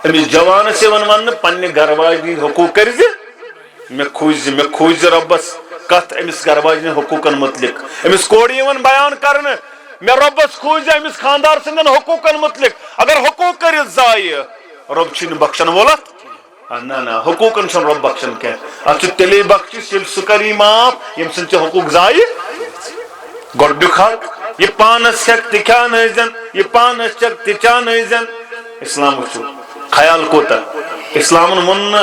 امس جوانس ون پنہ گھر واجن حقوق کرز مے کھوج ربس کت امس گھر واجن حقوقن متعلق امس کوڑ بیان کرنے مے ربس کھوج امس خاندار سندن حقوقن متعلق اگر حقوق کر ضائع رب چھ بخشن وولت نا حقوقن چھ رب بخشن کی ات تیلے بخش یل سہ کری معاف یم سن حقوق ضائع گۄڈنیُک حق یہ پانس ہیک تہ کھیانٲیزن یہ پانس چک تہ چانٲیزن اسلام وچھو خیال کوتا اسلامن ون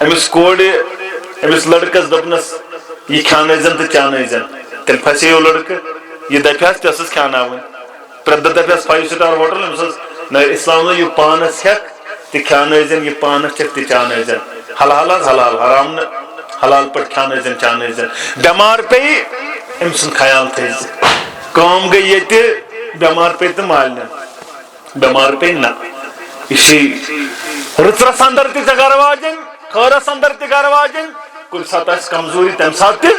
امس کوڑ امس لڑکس دپنس یہ کھیانٲیزن تہ چانٲیزن تیل پھسیو لڑکہ یہ دپہس ژےٚ کھیاناوٕنۍ پرٛٮ۪تھ دۄہ دپہس 5 سٹار ہوٹل أمس نہ اسلام یہ پانس ہیک تہ کھیانٲیزن یہ پانس چک تہ چانٲیزن حلال حلال حرام نہ حلال پٲٹھۍ کھیانٲیزن چانٲیزن بٮ۪مار پیٚیہِ أمۍ سُنٛد خیال تھٲیزِ کٲم گٔے ییٚتہِ بٮ۪مار پیٚیہِ تہٕ مالنہِ بٮ۪مار پیٚیہِ نہ یہِ چھِ رٕژرس انٛدر تہِ ژےٚ گرٕ واجِنۍ خٲرس انٛدر تہِ گرٕ واجِنۍ کُنہِ ساتہٕ آسہِ کمزوٗری تمہِ ساتہٕ تہِ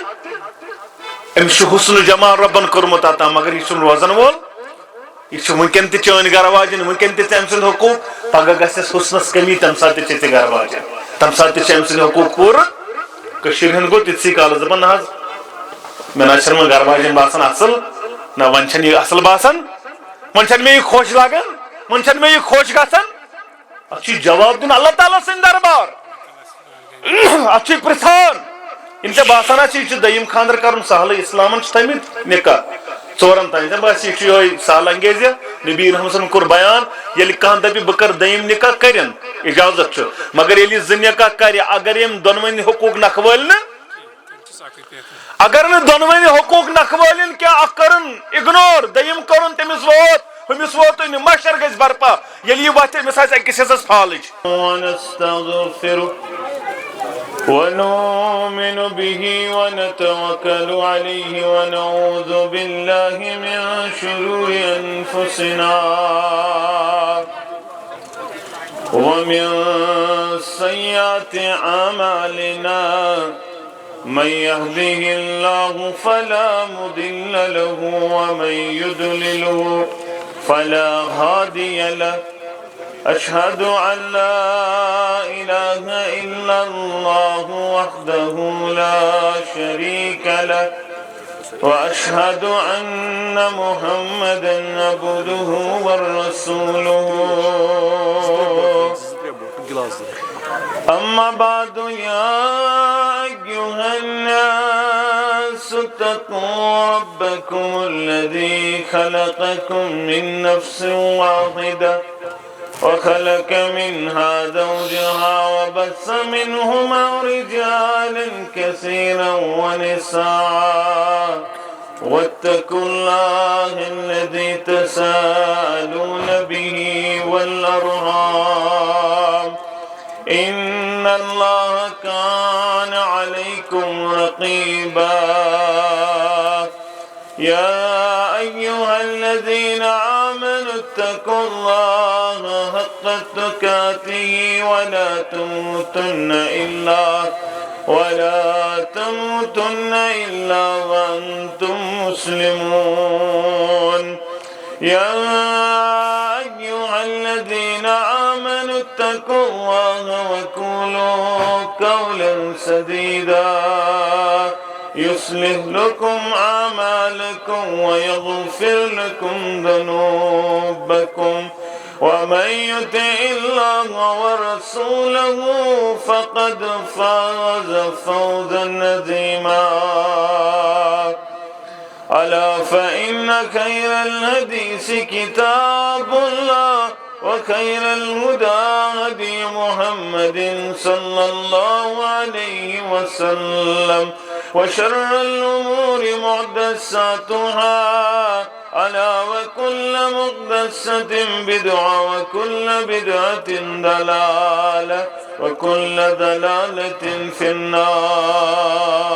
أمِس چھُ حُسنہٕ جمال رۄبن کوٚرمُت عطا مگر یہِ چھُنہٕ روزن وول یہ ونکن تہ چٲنۍ گرٕ واجِنۍ ونکن تہ أمۍ سٕنٛدۍ حقوٗق پگہہ گژھٮ۪س حُسنس کمی تمہِ ساتہٕ تہِ چھِ ژےٚ گرٕ واجِنۍ تمہِ ساتہٕ تہِ چھِ أمۍ سٕنٛدۍ حقوٗق پوٗرٕ کٔشیٖرِ ہُنٛد گوٚو تِتسٕے کالس دپان نہ حظ مےٚ نہ چھنہٕ وۄنۍ گرٕ واجِنۍ باسان اصل نہ وۄنۍ چھنہٕ یہِ اصل باسان وۄنۍ چھنہٕ مےٚ یہِ خۄش لگان وۄنۍ چھنہٕ مےٚ یہِ خۄش گژھان اتھ چھُ جواب دیُن اللہ تعالیٰ سٕنٛدِ دربار اتھ چھُ پرژھان ییٚلہِ ژےٚ باسان آسہِ یہِ چھُ دوٚیِم خاندر کرُن سہلٕے اسلامن چھِ تھٲمٕتۍ نکاح ژورن تانۍ ژےٚ باسہِ یہِ چھُ یِہوے سہل انگیز نبی محمد صن کوٚر بیان ییٚلہِ کانٛہہ دپہِ بہٕ کرٕ دوٚیِم نکاح کٔرِن اجازت چھُ مگر ییٚلہِ یہِ 2 نکاح کرِ اگر یِم دۄنوٕنی حقوٗق نکھٕ وٲلۍ نہٕ اگر نہٕ دۄنوٕنی حقوٗق نکھٕ وٲلٮ۪ن کینٛہہ اکھ کرُن اگنور دوٚیِم کوٚرُن تٔمِس ووت ہُمِس ووتُے نہٕ مشر گژھِ برپا ییٚلہِ یہِ وتھِ أمِس آسہِ أکِس حصس فالٕچ ونؤمن به ونتوكل عليه ونعوذ بالله من شرور أنفسنا ومن سيئات أعمالنا من يهده الله فلا مضل له ومن يضلله فلا هادي له أشهد أن لا إله إلا الله وحده لا شريك له وأشهد أن محمدا عبده ورسوله أما بعد يا أيها الناس اتقوا ربكم الذي خلقكم من نفس واحدة وخلق منها زوجها وبث منهما رجالا كثيرا ونساء واتقوا الله الذي تساءلون به والأرحام إن الله كان عليكم رقيبا يا أيها الذين آمنوا اتقوا الله حق تقاته ولا تموتن إلا وأنتم مسلمون يا أيها الذين آمنوا اتقوا الله وقولوا قولا سديدا يصلح لكم أعمالكم ويغفر لكم ذنوبكم ومن يطع الله ورسوله فقد فاز فوزا عظيما ألا فإن خير الحديث كتاب الله وخير الهدى هدي محمد صلى الله عليه وسلم وشر الأمور محدثاتها ألا وكل محدثة بدعة وكل بدعة ضلالة وكل ضلالة في النار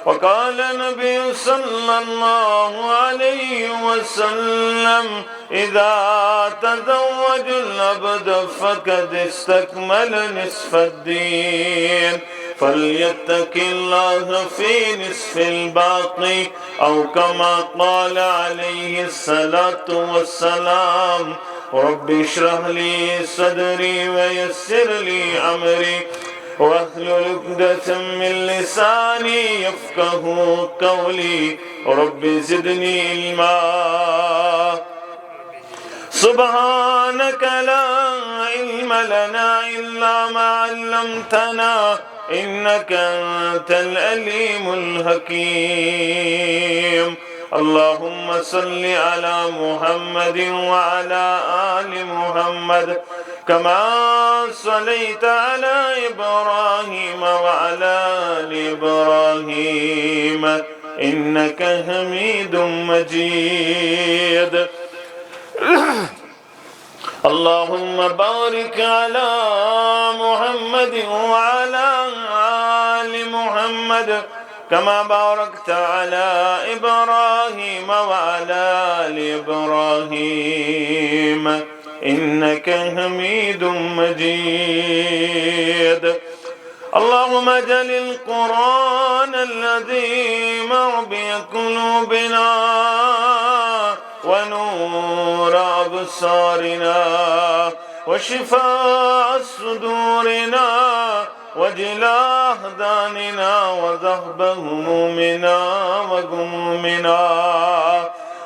وقال النبي صلى الله عليه وسلم إذا تزوج العبد فقد استكمل نصف الدين فليتق الله في نصف الباقي أو كما قال عليه الصلاة والسلام رب اشرح لي صدري ويسر لي أمري واحلل عقدة من لساني يفقه قولي رب زدني علما سبحانك لا علم لنا إلا ما علمتنا إنك أنت العليم الحكيم اللهم صل على محمد وعلى آل محمد كما صليت على إبراهيم وعلى آل إبراهيم إنك حميد مجيد اللهم بارك على محمد وعلى آل محمد كما باركت على إبراهيم وعلى آل إبراهيم إنك حميد مجيد اللهم اجعل القرآن الذي مربي قلوبنا ونور أبصارنا وشفاء صدورنا وجلاء أحزاننا وذهب همومنا وغمومنا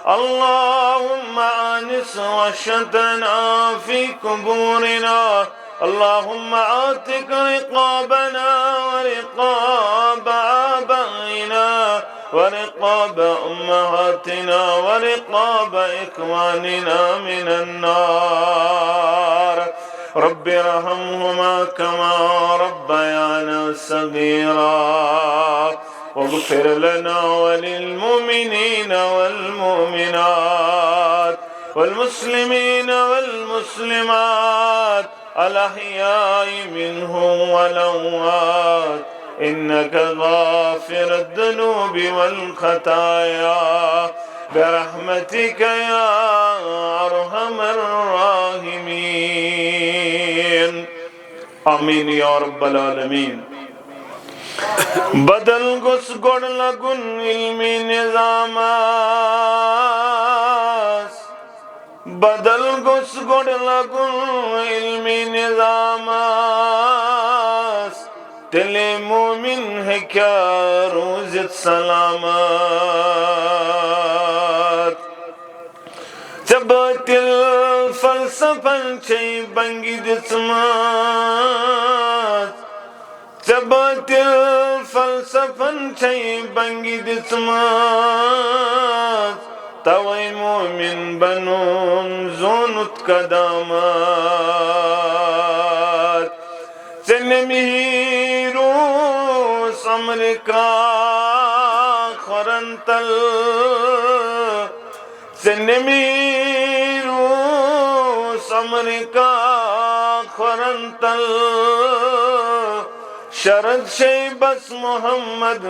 اللهم آنس وحشتنا في قبورنا اللهم عاتق رقابنا ورقاب آبائنا ورقاب أمهاتنا ورقاب إخواننا من النار رب ارحمهما كما ربيانا صغيرا واغفر لنا وللمؤمنين والمؤمنات والمسلمين والمسلمات الأحياء منهم والأموات إنك غافر الذنوب والخطايا برحمتك يا أرحم الراحمين آمين يا رب العالمين بدل گس گڑ لگن علمی نظامات بدل گس گڑ لگن علمی نظامات دل مومن ہے کیا روزت سلامت جب دل فلسفن چی بنگی دسمات جب دل فلسفن چی بنگی دسمات توی مومن بنون زونت قدامات زنمی روس امریکا خورنتل زنمی روس امریکا خورنتل شرد شی بس محمد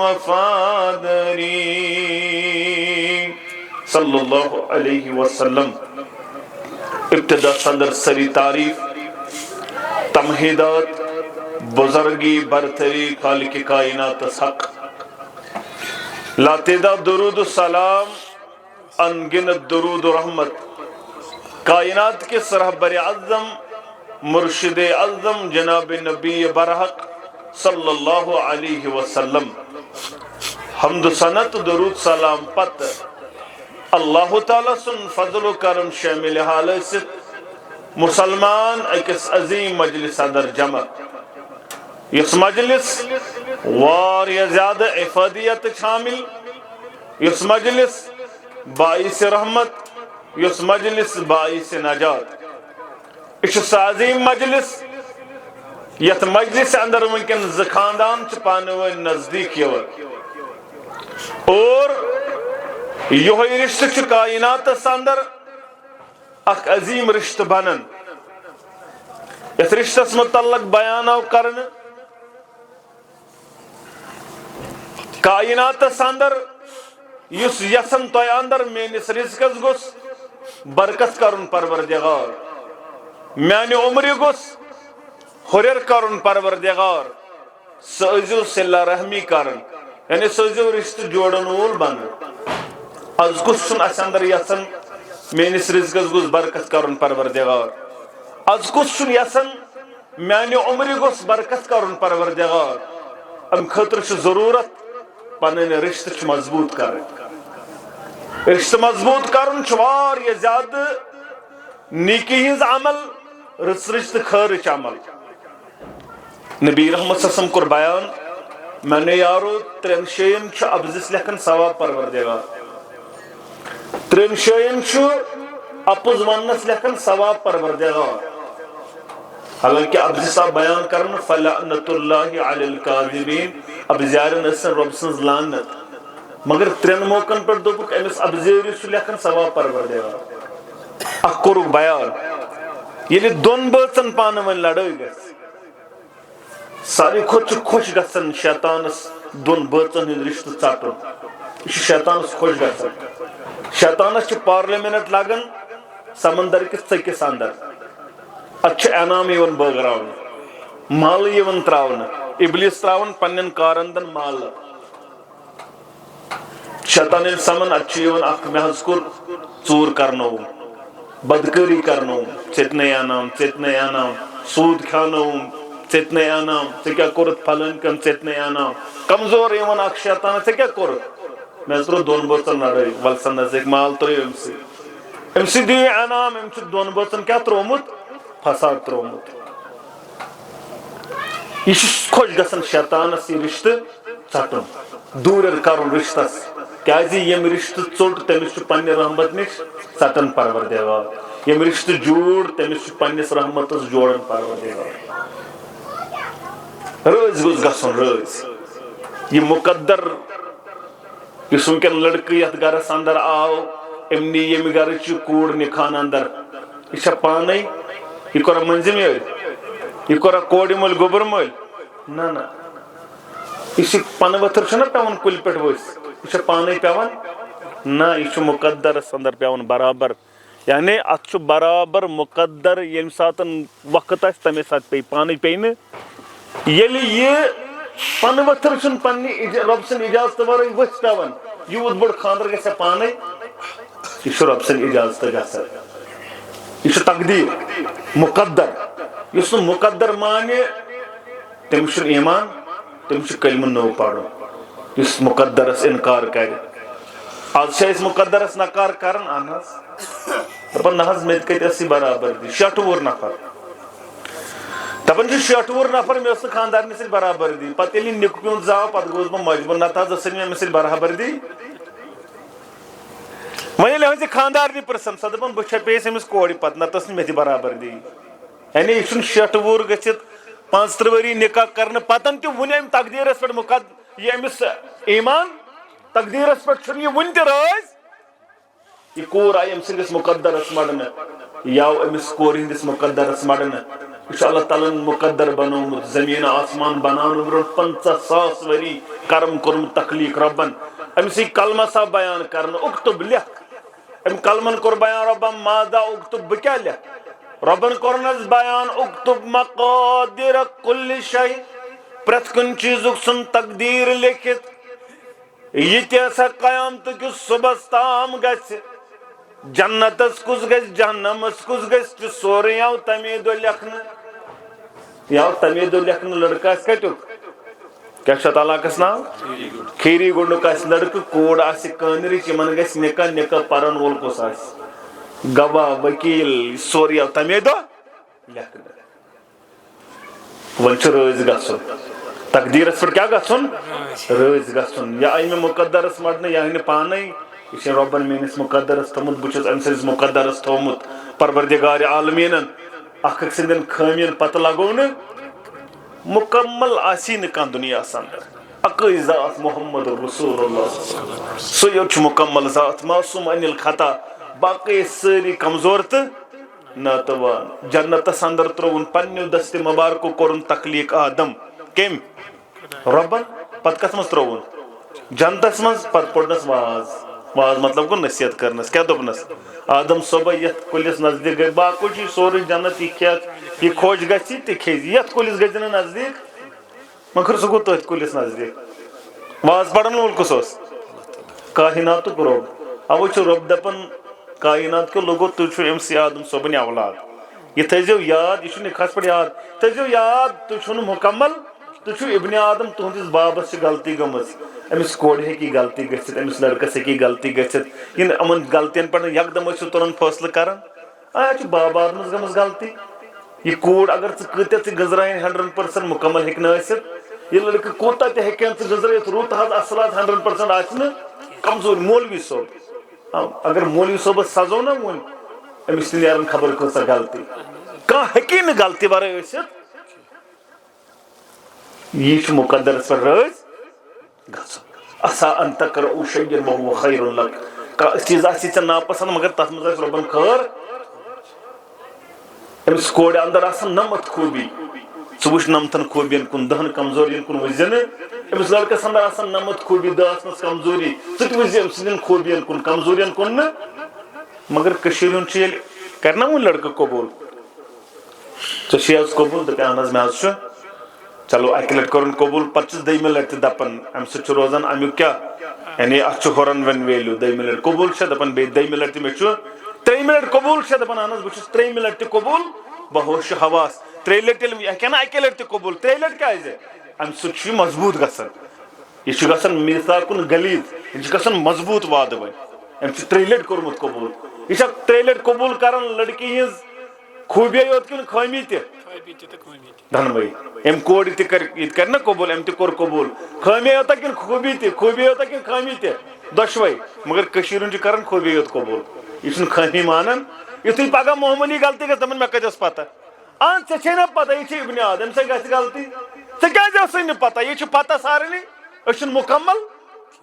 وفادری صلی اللہ علیہ وسلم ابتدا صدر سری تعریف تمہیدات بزرگی برتری خالق کائنات حق لاتیدہ درود السلام انگنت درود رحمت کائنات کے رہبر اعظم مرشد اعظم جناب نبی برحق صلی اللہ علیہ وسلم حمد سنت درود سلام پت اللہ تعالیٰ سن فضل و کرم شامل حالت مسلمان اکس عظیم مجلس اندر جمع اس مجلس واریہ زیادہ افادیت شامل اس مجلس باعث رحمت اس مجلس باعث نجات اس عظیم مجلس یت مجلس اندر ممکن زخاندان پانوی نزدیک یور اور یہ رشتہ کائنات اندر اخ عظیم رشتہ بنن اس رشتس متعلق بیان کرن کائنات اندر یس یسن تو اندر مینس رزقس گوس برکت کرن پروردگار میانہ عمر گوس ہرر کرن پروردگار سوزو صلہ رحمی کرن یعنی سوزو رشتہ جوڑن وول بن از گوس سن اس اندر یسن میانس رزقس گوس برکت کرن پروردگار از کس چھن یسن میانہ عمر گوس برکت کرن پروردگار ام خاطر چھ ضرورت پنن رشتہ مضبوط کرن رشتہ مضبوط کرن چھ واریاہ زیادہ نیکی ہنز عمل رس رشتہ خیرچ عمل نبی رحمت صلی اللہ علیہ وسلم کور بیان میں نے یارو ترین شین چھ ابزس لکھن ثواب پروردگار ترین شین چھ اپز ونس لکھن ثواب پروردگار حالانکہ ابزس بیان کرن فلعنت اللہ علی الکاذبین ابزیارن اسن رب سنز لعنت مگر ترین موقعن پر دوپک امس ابزیری چھ لکھن ثواب پروردگار اخ کورک بیان یعنی دون بچن پانہ ون لڑائی گژھِ ساری کھوت خوش گژھان شیطانس دون بچن ہند رشتہ ژٹن یہ شیطانس خوش گژھان شیطانس پارلیمنٹ لگان سمندر کس ژکس اندر ات انعام یوان بٲگراون مال یوان تراون ابلیس تراون پنن کارندن مال شیطان ییٚلہِ سمن ات یوان اخ مےٚ حظ کوٚر ژوٗر کرنووُم بدکاری کرنووُم ژےٚ تہِ انعام سود کھیانووُم ژےٚ انعام ژےٚ کیٛاہ کوٚرُتھ پھلٲنۍ کٲم ژےٚ انعام کمزور یوان اکھ شیطان ژےٚ کیٛاہ کوٚرُتھ مےٚ حظ ترٛوو دۄن بٲژن لڑٲے ول سا نزدیٖک مال ترٛٲیِو أمسٕے دِیِو انعام أمۍ چھُ دۄن بٲژن کیٛاہ ترٛوومُت فساد ترٛوومُت یہ خوش گژھان شیطانس یہ رشتہ ژٹن دوٗر کرُن رشتس کیازِ یم رشتہ ژوٚٹ تٔمِس چھُ پننہِ رحمت نِش ژٹن پروردگار یم رشتہ جوڑ تٔمِس چھُ پننس رحمتس جوڑن پروردگار رٲزۍ گوٚژھ گژھُن رٲزۍ یہ مقدر یُس وٕنکٮ۪ن لڑکہٕ یتھ گرس اندر آو أمۍ نی ییٚمہِ گرٕچ یہِ کوٗر نِکاحن اندر یہِ چھا پانے یہ کوٚرا مٔنٛزِم یٲرۍ یہ کوٚرا کورِ مٔلۍ گوٚبُر مٔلۍ نہ نہ یہ چھِ پنہٕ ؤتھٕر چھُنہ پیوان کُلہِ پٮ۪ٹھ ؤسۍ یہ چھا پانے پیوان نہ یہ چھُ مقدرس اندر پیوان برابر یعنی ات چھُ برابر مقدر ییٚمہِ ساتن وقت آسہِ تمے ساتہٕ پیٚیہِ پانے پیٚیہِ نہٕ ییٚلہِ یہِ پنہٕ ؤتھٕر چھُنہٕ پننہِ رۄب سٕنٛدِ اجازتہٕ ورٲے ؤسۍ پیوان یوٗت بوٚڑ خانٛدر گژھِ ہا پانے یہ چھُ رۄب سٕنٛدِ اجازتہٕ گژھان یہ چھُ تقدیٖر مقدر یُس نہٕ مقدر مانہِ تٔمِس چھُنہٕ ایمان تٔمِس چھُ کلمہٕ نوٚو پرُن یُس مقدرس انکار کرِ آز چھِ أسۍ مقدرس نکار کران اہن حظ دپان نہ حظ مےٚ تہِ کتہِ ٲسٕے برابردی 86 نفر دپان چھِ 86 نفر مےٚ ٲس نہٕ خاندارنہِ سۭتۍ برابردی پتہٕ ییٚلہِ یہِ نِکہٕ پیوٗنٛت زاو پتہٕ گوٚوُس بہٕ مجبوٗر نتہٕ حظ ٲسٕے نہٕ أمِس سۭتۍ برابردی وۄنۍ ییٚلہِ أہٕنٛزِ خاندارنہِ پرژھان سۄ دپان بہٕ چھپییس أمِس کورِ پتہٕ نتہٕ ٲس نہٕ مےٚ تہِ برابردی یعنی یہِ چھُنہٕ 86 گٔژھِتھ 35 ؤری نکاح کرنہٕ پتن تہِ وُنہِ أمۍ تقدیٖرس پٮ۪ٹھ یہِ أمِس ایمان تقدیٖرس پٮ۪ٹھ چھُنہٕ یہِ وُنہِ تہِ رٲزۍ یہ کوٗر آیہِ أمۍ سٕنٛدِس مقدرس مڑنہٕ یہِ آو أمِس کورِ ہٕنٛدِس مقدرس مڑنہٕ یہ چھُ اللہ تعالیٰ ہن مقدر بنومُت زمیٖن آسمان بناونہٕ برونٛٹھ 50,000 ؤری کرم کوٚرمُت تخلیٖق رۄبن أمسٕے کلمس آو بیان کرنہٕ اُکتُب لیکھ أمۍ کلمن کوٚر بیان رۄبن مادا اُکتُب بہٕ کیٛاہ لیکھٕ رۄبن کوٚرنس بیان اُکتُب مقادِر کُلہِ شے پرٛٮ۪تھ کُنہِ چیٖزُک ژھُن تقدیٖر لیکھِتھ یہ تہِ ہسا قیامتہٕ کِس صُبحس تام گژھِ جنتس کُس گژھِ جہنمس کُس گژھِ تہِ سورُے آو تمے دۄہ لیکھنہٕ یہ آو تمے دۄہ لیکھنہٕ لڑکہٕ آسہِ کتیُک کیٛاہ چھُ اتھ علاقس ناو کھیٖری گُنڈُک آسہِ لڑکہٕ کوٗر آسہِ کٲنرِچ یِمن گژھِ نکاح پرن وول کُس آسہِ گواہ ؤکیٖل سورُے آو تمے دۄہ لیکھنہٕ وۄنۍ چھُ رٲزۍ گژھُن تقدیٖرس پٮ۪ٹھ کیٛاہ گژھُن رٲزۍ گژھُن یہِ آیہِ مےٚ مقدرس مڑنہٕ یہِ آیہِ نہٕ پانے یہ چھُ رۄبن میٲنِس مقدرس تھوٚمُت بہٕ چھُس أمۍ سٕنٛدِس مقدرس تھوٚمُت پروردگارِ عالمیٖنن اکھ أکۍ سٕنٛدٮ۪ن خٲمیَن پتہٕ لگوو نہٕ مکمل آسی نہٕ کانٛہہ دُنیاہس اندر اکٕے ذات محمد رسول اللہ سُے یوت چھُ مکمل ذات معصوٗم انِل خطا باقٕے سٲری کمزور تہٕ ناتوان جنتس اندر ترٛووُن پننیو دستہِ مبارکو کوٚرُن تخلیٖق آدم کٔمۍ رۄبن پتہٕ کتھ منٛز ترٛووُن جنتس منٛز پتہٕ پوٚرنس واز مطلب گوٚو نصیحت کرنس کیٛاہ دوٚپنس آدم صٲبے یتھ کُلِس نزدیٖک گژھِ باقٕے چھُ سورُے جنت یہِ کھٮ۪تھ یہِ خۄش گژھِ تہِ کھیٚزِ یتھ کُلِس گژھِ نہٕ نزدیٖک مگر سُہ گوٚو تٔتھۍ کُلِس نزدیٖک واز پرن وول کُس اوس کائناتُک رۄب اوے چھُ رۄب دپان کائنات کے لوگو تھی امس آدم صبن اولاد یہ تھو یاد یہ کھس پہ یاد تھو یاد تھی مکمل تھی ابن آدم تہندس بابس سے غلطی گمز امس کور ہی غلطی گھت امس لڑکس ہی غلطی گھت ان غلطین پہ یکدم تران فیصلہ کران یہ باب آدمس گمز غلطی یہ کور اگر ژٕ گزرائن 100% مکمل ہیکہ یہ لڑکہ کوتا تہ ہیکن گزرت رت حض اصل 100% آہ کمزور مولوی صوب اگر مولوی صوبس سزو نا ون امس نیران خبر کۭژاہ غلطی کانٛہہ ہیکی نہٕ غلطی ورٲے ٲسِتھ یہ چھُ مقدرس پٮ۪ٹھ رٲضۍ گژھُن اسا ان تکرہوا شیئا وہو خیر لک کانٛہہ چیٖز آسی ژےٚ ناپسند مگر تتھ منٛز آسہِ رۄبن خٲر امس کورِ اندر آسان 90 خوٗبی ژٕ وٕچھ 90 خوٗبین کُن 10 کمزورین کُن وٕچھ نہٕ امس لڑکس اندر آسان 90 خوٗبی 10 منٛز کمزوری ژٕ تہِ وٕچھ أمۍ سٕنٛدٮ۪ن خوٗبین کُن کمزورین کُن نہٕ مگر کٔشیٖرِ ہُنٛد چھُ ییٚلہِ کرِ نا وۄنۍ لڑکہٕ قبوٗل ژےٚ چھُے حظ قبوٗل دپہِ اہن حظ مےٚ حظ چھُ چلو اکہِ لٹہِ کوٚرُن قبوٗل پتہٕ چھُس دٔیمہِ لٹہِ تہِ دپان امہِ سۭتۍ چھُ روزان امیُک کیٛاہ یعنی اتھ چھُ ہُران وۄنۍ ویلیوٗ دٔیمہِ لٹہِ قبوٗل چھےٚ دپان بیٚیہِ دٔیمہِ لٹہِ تہِ مےٚ چھُ ترٛیٚیِمہِ لٹہِ قبوٗل چھےٚ دپان اہن حظ بہٕ چھُس ترٛیٚیِمہِ لٹہِ تہِ قبوٗل بہوش حواس ترٛیٚیہِ لٹہِ ییٚلہِ ہیٚکہِ نا اکے لٹہِ تہِ قبوٗل ترٛیٚیہِ لٹہِ کیازِ امہِ سۭتۍ چھُ یہِ مضبوٗط گژھان یہ چھُ گژھان میٖثاقُن غلیظ یہ چھُ گژھان مضبوٗط وعدٕ وۄنۍ أمۍ چھُ 3 لٹہِ کوٚرمُت قبوٗل یہ چھا 3 لٹہِ قبوٗل کران لڑکی ہٕنٛز خوٗبیے یوت کِنہٕ خٲمی تہِ دۄنوَے أمۍ کورِ تہِ کر نا قبوٗل أمۍ تہِ کوٚر قبوٗل خٲمی یوتا کِنہٕ خوٗبی تہِ خوٗبی یوتا کِنہٕ خٲمی تہِ دۄشوَے مگر کٔشیٖرِ ہُنٛد چھُ کران خوٗبی یوت قبوٗل یہ چھُنہٕ خٲمی مانان یُتھُے پگاہ معموٗلی غلطی گژھِ دپان مےٚ کتہِ ٲس پتہ ژےٚ چھے نا پتہ یہ چھِ ابن آدم امہِ سۭتۍ گژھِ غلطی ژےٚ کیازِ ٲسٕے نہٕ پتہ یہ چھُ پتہ سارنٕے أسۍ چھِنہٕ مُکمل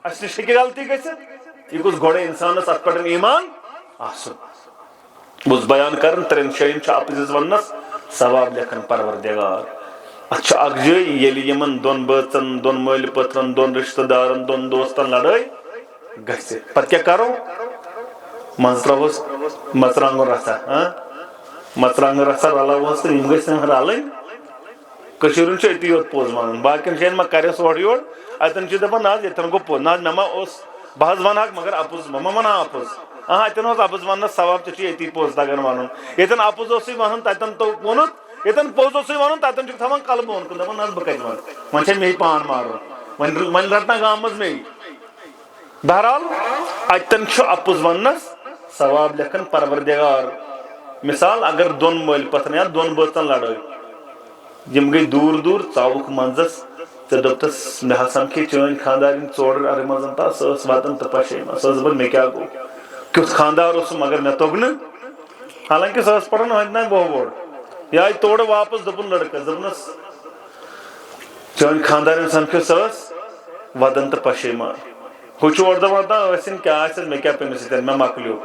اسہِ نِش ہیٚکہِ غلطی گٔژھِتھ یہ گوٚژھ گۄڈے انسانس اتھ پٮ۪ٹھ ایمان آسُن بہٕ اوسُس بیان کران 3 جاین چھُ اپزِس وننس ثواب لیکھان پروردگار اتھ چھُ اکھ جاے ییٚلہِ یِمن 2 بٲژن 2 مٲلۍ پٔترن 2 رشتہٕ دارن 2 دوستن لڑٲے گژھِ پتہٕ کیٛاہ کرو منٛزٕ ترٛاوہوس مرژٕوانٛگُن رژھا مرژٕوانٛگُن رژھا رلاوہوس تہٕ یِم گٔژھۍ نہٕ رلٕنۍ کٔشیٖرِ ہُنٛد چھُ أتی یوت پوٚز ونُن باقین جاین ما کرٮ۪س اورٕ یور اتٮ۪ن چھِ دپان نہ حظ ییٚتٮ۪ن گوٚو پوٚز نہ حظ مےٚ ما اوس بہٕ حظ ونہٕ ہاکھ مگر اپُز بہٕ ما ونہٕ ہا اپُز اتٮ۪ن اوس اپُز وننس ثواب ژےٚ چھُے ییٚتی پوٚز تگان ونُن ییٚتٮ۪ن اپُز اوسُے ونُن تتٮ۪ن ووٚنُتھ ییٚتٮ۪ن پوٚز اوسُے ونُن تتٮ۪ن چھُکھ تھاوان قلبہٕ بۄن کُن دپان نہ حظ بہٕ کتہِ ونہٕ وۄنۍ چھےٚ مے پان مارُن وۄنۍ رٹنا گامہٕ منٛز مے بہرحال اتٮ۪ن چھُ اپُز وننس ثواب لیکھان پروردگار مثال اگر 2 مٲلۍ پتھر یا 2 بٲژن لڑٲے یم گٔے دوٗر دوٗر ژاوُکھ منٛزس ژےٚ دوٚپتس مےٚ ہسا کھے چٲنۍ خانٛدارِنۍ ژورِ ارٕ منٛز تہٕ سۄ ٲس وتان تہٕ پشیمان سۄ ٲس دپان مےٚ کیٛاہ گوٚو کیُتھ خانٛدار اوس سُہ مگر مےٚ توٚگ نہٕ حالانکہِ سۄ ٲس پران ہۄتہِ بوٚڑ یہِ آیہِ تورٕ واپس دوٚپُن لڑکس دوٚپنس چٲنۍ خانٛدارِنۍ سمکھیو سۄ ٲس ودان تہٕ پشیمان ہُہ چھُ اورٕ دپان ٲسِن کیٛاہ آسٮ۪س مےٚ کیٛاہ پیٚمِس سۭتۍ مےٚ مۄکلیو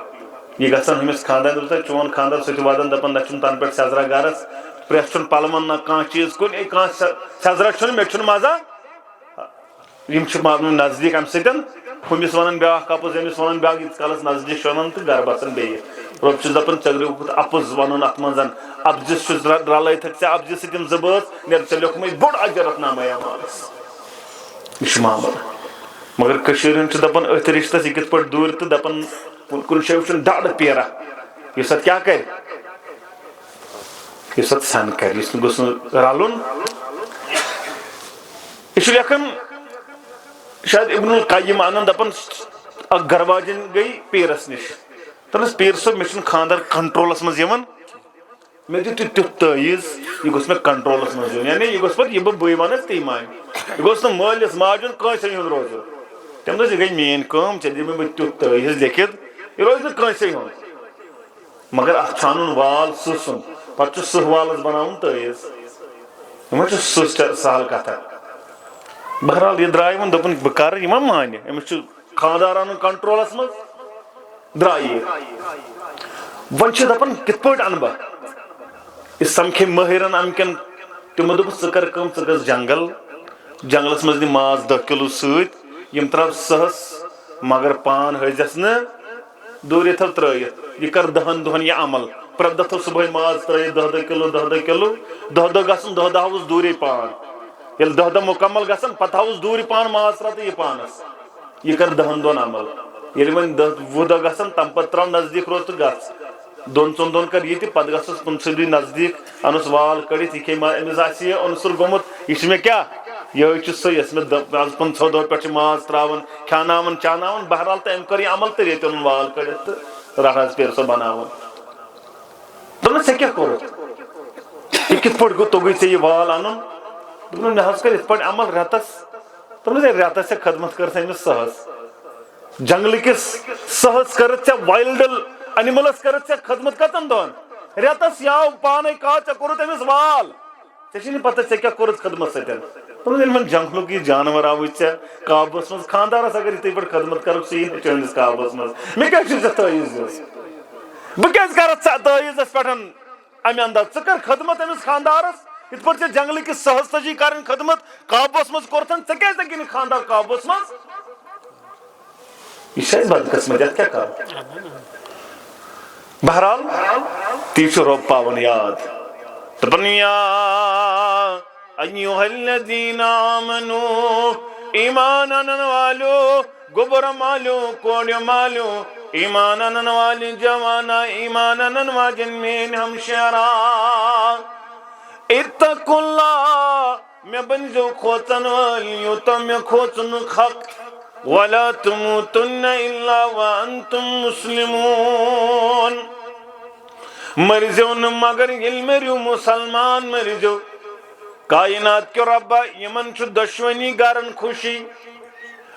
یہ گژھان ہُمِس خانٛدارنہِ دوٚپُس چون خانٛدار سُہ تہِ ودان دپان نہ چھُنہٕ تنہٕ پٮ۪ٹھ سیزرا گرس پرٛٮ۪تھ چھُنہٕ پلون نہ کانٛہہ چیٖز کُن کانٛہہ سیزرا چھُنہٕ مےٚ چھُنہٕ مزہ یم چھِ نزدیٖک امہِ سۭتۍ ہُمِس ونان بیٛاکھ اپُز أمِس ونان بیٛاکھ ییٖتِس کالس نزدیٖک چھُ ونان تہٕ گرٕ بسان بیٚیہِ رۄب چھُس دپان ژےٚ لیوکھُتھ اپُز ونُن اتھ منٛز اپزِس چھُس رلٲیتھکھ ژےٚ اپزِ سۭتۍ یِم 2 بٲژ نیرِ ژےٚ لیوکھمٕے بوٚڑ اجر اتھ نامے اعمالس یہ چھُ معاملہٕ مگر کٔشیٖرِ ہُنٛد چھُ دپان أتھۍ رشتس یہِ کِتھ پٲٹھۍ دوٗرِ تہٕ دپان کُنہِ جایہِ وٕچھُن ڈڈٕ پیرا یُس اتھ کیٛاہ کرِ یُس اتھ سن کرِ یُس نہٕ گوٚژھ نہٕ رلُن یہ چھُ لیکھان شاید ابن القیم انان دپان اکھ گرواجن گٔے پیرس نِش دپنس پیٖر صٲب مےٚ چھُنہٕ خانٛدر کنٹرولس منٛز یِوان مےٚ دِیِو تُہۍ تیُتھ تٲویٖز یہِ گوٚژھ مےٚ کنٹرولس منٛز یُن یعنی یہِ گوٚژھ پتہٕ یہِ بہٕ ونس تی مانہِ یہِ گوٚژھ نہٕ مٲلِس ماجہِ ہُنٛد کٲنٛسے ہُنٛد روزُن تٔمۍ دوٚپ یہِ گٔے میٲنۍ کٲم ژےٚ دِمے بہٕ تیُتھ تٲویٖز لیکھِتھ یہِ روزِ نہٕ کٲنٛسے ہُنٛد مگر اتھ چھُ انُن وال سٕہہ سُنٛد پتہٕ چھُ سٕہہ والس بناوُن تٲویٖز یہِ ما چھُ سٕہہ سہل کتھا بہرحال یہ درٛاے وۄنۍ دوٚپُن بہٕ کرٕ یہِ ما مانہِ أمِس چھُ خانٛدار انُن کنٹرولس منٛز درٛاے یہِ وۄنۍ چھِ دپان کِتھ پٲٹھۍ انہٕ بہٕ یہِ سمکھے مٲہِرن امہِ کٮ۪ن تِمو دوٚپُس ژٕ کر کٲم ژٕ گژھ جنگلس منٛز نہِ ماز 10 کِلوٗ سۭتۍ یِم ترٛاو سٕہس مگر پان ہٲزٮ۪س نہٕ دوٗرِ تھاو ترٲیِتھ یہِ کر 10 دۄہن یہِ عمل پرٛٮ۪تھ دۄہ تھاو صبحٲے ماز ترٲیِتھ 10 کِلوٗ 10 کِلوٗ 10 گژھُن 10 ہاوُس دوٗرے پان ییٚلہِ 10 مُکمل گژھن پتہٕ ہاوُس دوٗرِ پان ماز ترٛاو تہٕ یہِ پانس یہِ کر 10 دۄہن عمل ییٚلہِ وۄنۍ 10-20 دۄہ گژھن تَمہِ پتہٕ تراو نزدیٖک روز تہٕ گژھ 2-3 دۄہن کر یہِ تہِ پتہٕ گژھس پٕنژہٲیمہِ نزدیٖک انُس وال کٔڑِتھ یہِ کھیٚیہِ أمِس آسہِ یہِ اُنصُر گوٚمُت یہِ چھُ مےٚ کیٛاہ یِہوٚے چھُ سُہ یۄس مےٚ آز 15 دۄہ پٮ۪ٹھ چھِ ماز تراوان کھیٛاناوان چاوناوان بہرحال تہٕ أمۍ کٔر یہِ عمل تہٕ ییٚتہِ اوٚنُن وال کٔڑِتھ تہٕ رٹھ حظ پیرٕ سۄ بناوان دوٚپنَس ژےٚ کیٛاہ کوٚرُتھ یہِ کِتھ پٲٹھۍ گوٚو توٚگُے ژےٚ یہِ وال اَنُن دوٚپُن مےٚ حظ کٔر یِتھ پٲٹھۍ عمل رٮ۪تس دوٚپنَس ہے رٮ۪تس ژےٚ خدمت کٔرٕتھ أمِس سٕہس جنگلہٕ کِس سٕہس کٔرٕتھ ژےٚ وایلڈٕ انِمٕلس کٔرٕتھ ژےٚ خدمت کٔژن دۄہن رٮ۪تس یاو پانے کا ژےٚ کوٚرُتھ أمِس وال ژےٚ چھے نہٕ پتہ ژےٚ کیٛاہ کوٚرُتھ خدمت سۭتۍ دوٚپُن ییٚلہِ وۄنۍ جنگلُک یہِ جانور آوٕے ژےٚ قابوٗوس منٛز خانٛدارس اگر یِتھٕے پٲٹھۍ خدمت کرکھ سُہ یی نہٕ چٲنِس قابوٗوس منٛز مےٚ کیٛازِ چھُے ژےٚ تٲیٖز دِژ بہٕ کیٛازِ کرتھ ژےٚ تٲیٖزس پٮ۪ٹھ امہِ انداز ژٕ کر خدمت أمِس خانٛدارس یِتھ پٲٹھۍ ژےٚ جنگلہٕ کِس سٕہس تجی کرٕنۍ خدمت قابوٗوس منٛز کوٚرتھن ژےٚ کیٛازِ لگی نہٕ خانٛدار قابوٗوس منٛز یہِ چھِ اَسہِ بدقٕسمتی اَتھ کیٛاہ کرو بہرحال تی چھُ رۄب پاوان یاد دَپان یا ایُّہا الذیٖنَ آمنوٗ ایٖمان انن والیو گوٚبُر مالیو کورِ مالیو ایٖمان انن والہِ جوانا ایٖمان انن واجٮ۪ن میٲنۍ ہمشیرا اتقوا اللہ مےٚ بٔنۍزیو کھوژن وٲلۍ یوٗتاہ مےٚ کھوژنُک حق ولا تموتن الا وانتم مسلمون مرزیو نہٕ مگر ییٚلہِ مٔرِو مُسلمان مرزیو کائنات کیو رۄبا یِمن چھُ دۄشوٕنی گرن خوشی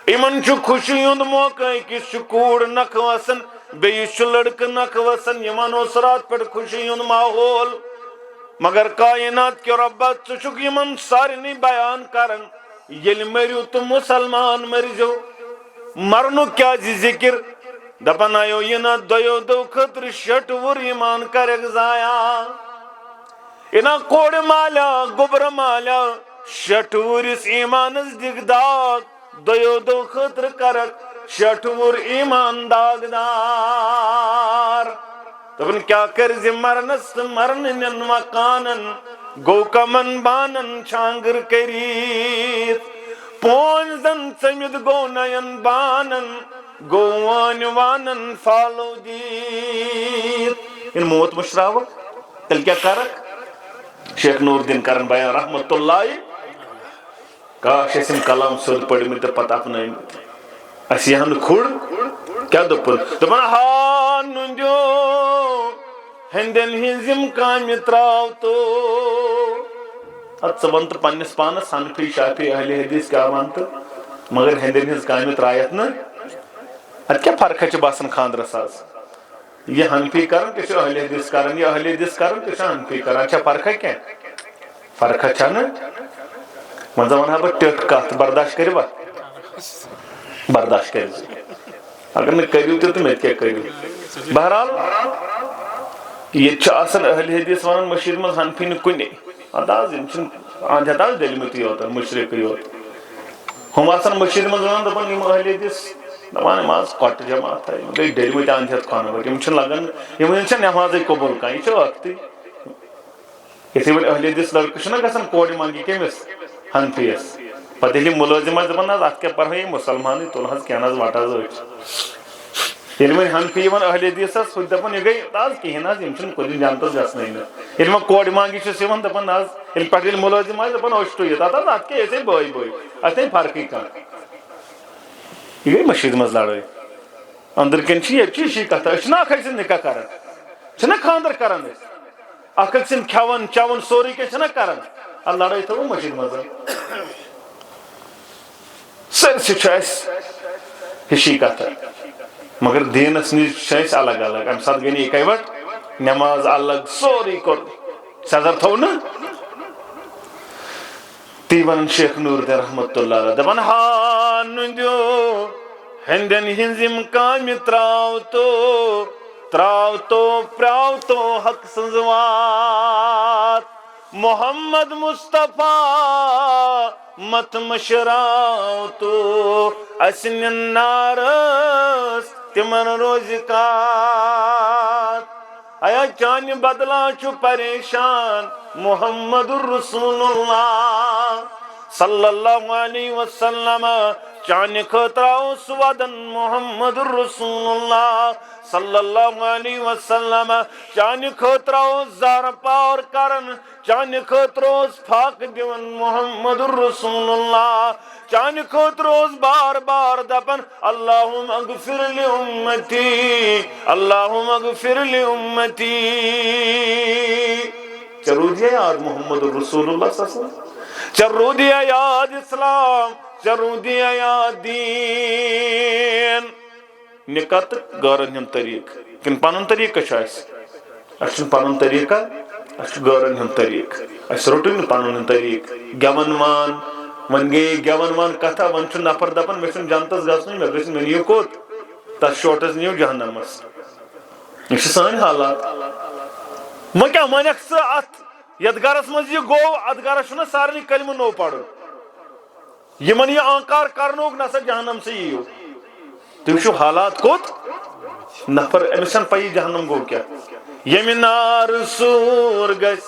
یِمن چھُ خوشی ہُنٛد موقعہٕ أکِس چھُ کوٗر نکھٕ وسان بیٚیِس چھُ لڑکہٕ نکھٕ وسان یِمن اوس راتہٕ پٮ۪ٹھ خوشی ہُنٛد ماحول مگر کائنات کیو رۄبا ژٕ چھُکھ یِمن سارنٕے بیان کران ییٚلہِ مٔرِو تہٕ مُسلمان مرزیو مرنُک کیٛازِ ذِکر دپان آیو یِنا دۄیو دۄہ خٲطرٕ 6 وُہُر ایٖمان کرکھ ضایع یِنا کورِ مالیٛا گوٚبرٕ مالیٛا 6 وُہرِس ایٖمانس دِکھ داغ دۄیو دۄہ خٲطرٕ کرکھ 6 وُہُر ایٖمان داغدار دپان کیٛاہ کرِ زِ مرنس تہٕ مرنہٕ نٮ۪ن مکانن گوٚو کمن بانن چھانگٕر کٔرِتھ پونٛزن ژٔمِتھ گوٚو نین بانن گوٚو وانہِ وانن فالو دِتھ ییٚلہِ موت مٔشراوکھ تیٚلہِ کیٛاہ کرکھ شیخ نوٗر الدیٖن کرن بیان رحمتُ اللہِ کاش اَسہِ یِم کلام سیوٚد پٔرمٕتۍ تہٕ پتہٕ اپنٲومٕتۍ اَسہِ یِہا نہٕ کھُر کیٛاہ دوٚپُن دپان ہا نُنٛدیو ہیٚندٮ۪ن ہِنٛز یِم کامہِ تراو تو ادٕ ژٕ وَن تہٕ پننِس پانس حنفی شافی اہلِ حدیث کیٛاہ وَن تہٕ مگر ہیٚندٮ۪ن ہِنٛز کامہِ ترایتھ نہٕ اتھ کیٛاہ فرقا چھِ باسان خانٛدرس آز یہِ حنفی کران تہِ چھُ اہلِ حدیث کران یہِ اہلِ حدیث کران تہِ چھُ حنفی کران چھا فرقا کینٛہہ فرقا چھنہٕ وۄنۍ زن ونہا بہٕ ٹیٔٹھ کتھ برداشت کٔرِوا برداشت کٔرِو اگر نہٕ کٔرِو تہِ تہٕ مےٚ تہِ کیٛاہ کٔرِو بہرحال ییٚتہِ چھُ آسان اہلِ حدیث ونان مٔشیٖد منٛز حنفی نہٕ کُنے ادٕ حظ یِم چھِنہٕ اہنٛدِ ہتھ حظ ڈٔلمٕتی یوت مُشرِکٕے یوت ہُم آسان مٔشیٖد منٛز ونان دپان یِم اہلِ حدیث دپان یِم حظ کۄٹہٕ جماعتھا یِم گٔے ڈٔلمٕتۍ اہنٛدِ ہتھ خانہٕ وٲلۍ یِم چھِنہٕ لگان یِمن چھےٚ نٮ۪مازے قبوٗل کانٛہہ یہِ چھُ ٲکھتٕے یِتھٕے پٲٹھۍ اہلِ حدیث لڑکہٕ چھُنہ گژھان کورِ منٛگہِ کٔمِس حنفی یس پتہٕ ییٚلہِ یِم مُلٲزِم آسہِ دپان حظ اتھ کیٛاہ پرہٲے یہِ مُسلمانٕے تُل حظ کینٛہہ نہ حظ وٹ حظ أچھ ییٚلہِ وۄنۍ حنفی یِوان اہلِ حدیثس ہُہ تہِ دپان یہِ گٔے حظ کِہیٖنۍ حظ یِم چھِنہٕ کُنہِ جنتس گژھنٕے نہٕ ییٚلہِ وۄنۍ کورِ مانٛگہِ چھُس یِوان دپان نہ حظ ییٚلہِ پٮ۪ٹھٕ ییٚلہِ مُلٲزِم آسہِ دپان أچھ ٹُوِتھ اتھ حظ اتھ کیٛاہ أسۍ ہے بٲے بٲے اتھ نَے فرقٕے کانٛہہ یہِ گٔے مٔشیٖد منٛز لڑٲے أنٛدٕرۍ کِنۍ چھِ ییٚتہِ چھِ یِشی کتھا أسۍ چھِنہ اکھ أکۍ سُنٛد نکاح کران چھِنہ خانٛدر کران أسۍ اکھ أکۍ سٕنٛدۍ کھٮ۪وان چٮ۪وان سورُے کینٛہہ چھِنہ کران ادٕ لڑٲے تھٲوٕ مٔشیٖد منٛز سٲرسٕے چھُ اسہِ ہِشی کتھا مگر دیٖنس نِش چھِ أسۍ الگ الگ امہِ ساتہٕ گٔے نہٕ اِکے وٹ نٮ۪ماز الگ سورُے کوٚر سیزر تھوٚو نہٕ تی ونان شیخ نوٗر الدیٖن رحمتُ اللہ دپان ہا نُنٛدیو ہیٚندٮ۪ن ہِنٛز یِم کامہِ تراو تو پرٛاو تو حق سٕنٛز وات محمد مصطفیٰ مت مشراو تو اسہِ نِن نارس تِمن روزِ کات ایا چانہِ بدلا چھُ پریشان محمد رسول اللہ صلی اللہ علیہ وسلم چانہ خطرہ ودن محمد رسول اللہ صلی اللہ علیہ وسلم چانہ خطرہ زار پار کرن چانہ خطرہ پھاک دیون محمد رسول اللہ چانہ خطرہ بار بار دپن اللہم اغفر لامتی اللہم اغفر لامتی چرودیا یاد محمد رسول اللہ صلی اللہ علیہ وسلم چرودیا یاد اسلام چرودیا یاد دین نکات گارن ہم طریق کن پانن طریقہ چاہیس اچھن پانن طریقہ اچھ گارن ہم طریق اچھ روٹن پانن طریق گیون مان من گئی گیون مان کتھا ون چھن نفر دپن میں چھن جانتس گژھنُے مے گژھِ مے نِیِو کوٚت تس شوٹس نِیِو جہنمس یہ چھ سٲنۍ حالات وۄنۍ کیٛاہ وَنٮ۪کھ ژٕ اتھ یتھ گرس منٛز یہ گوٚو اتھ گرس چھُنہ سارنٕے کلمہٕ نوٚو پرُن یمن یہ آنکار کرنوک نسا جہنم سے یِیِو تُہۍ وٕچھِو حالات کوٚت نفر أمِس چھنہٕ پَیی جہنم گوٚو کیٛاہ ییٚمہِ نار سوٗر گژھِ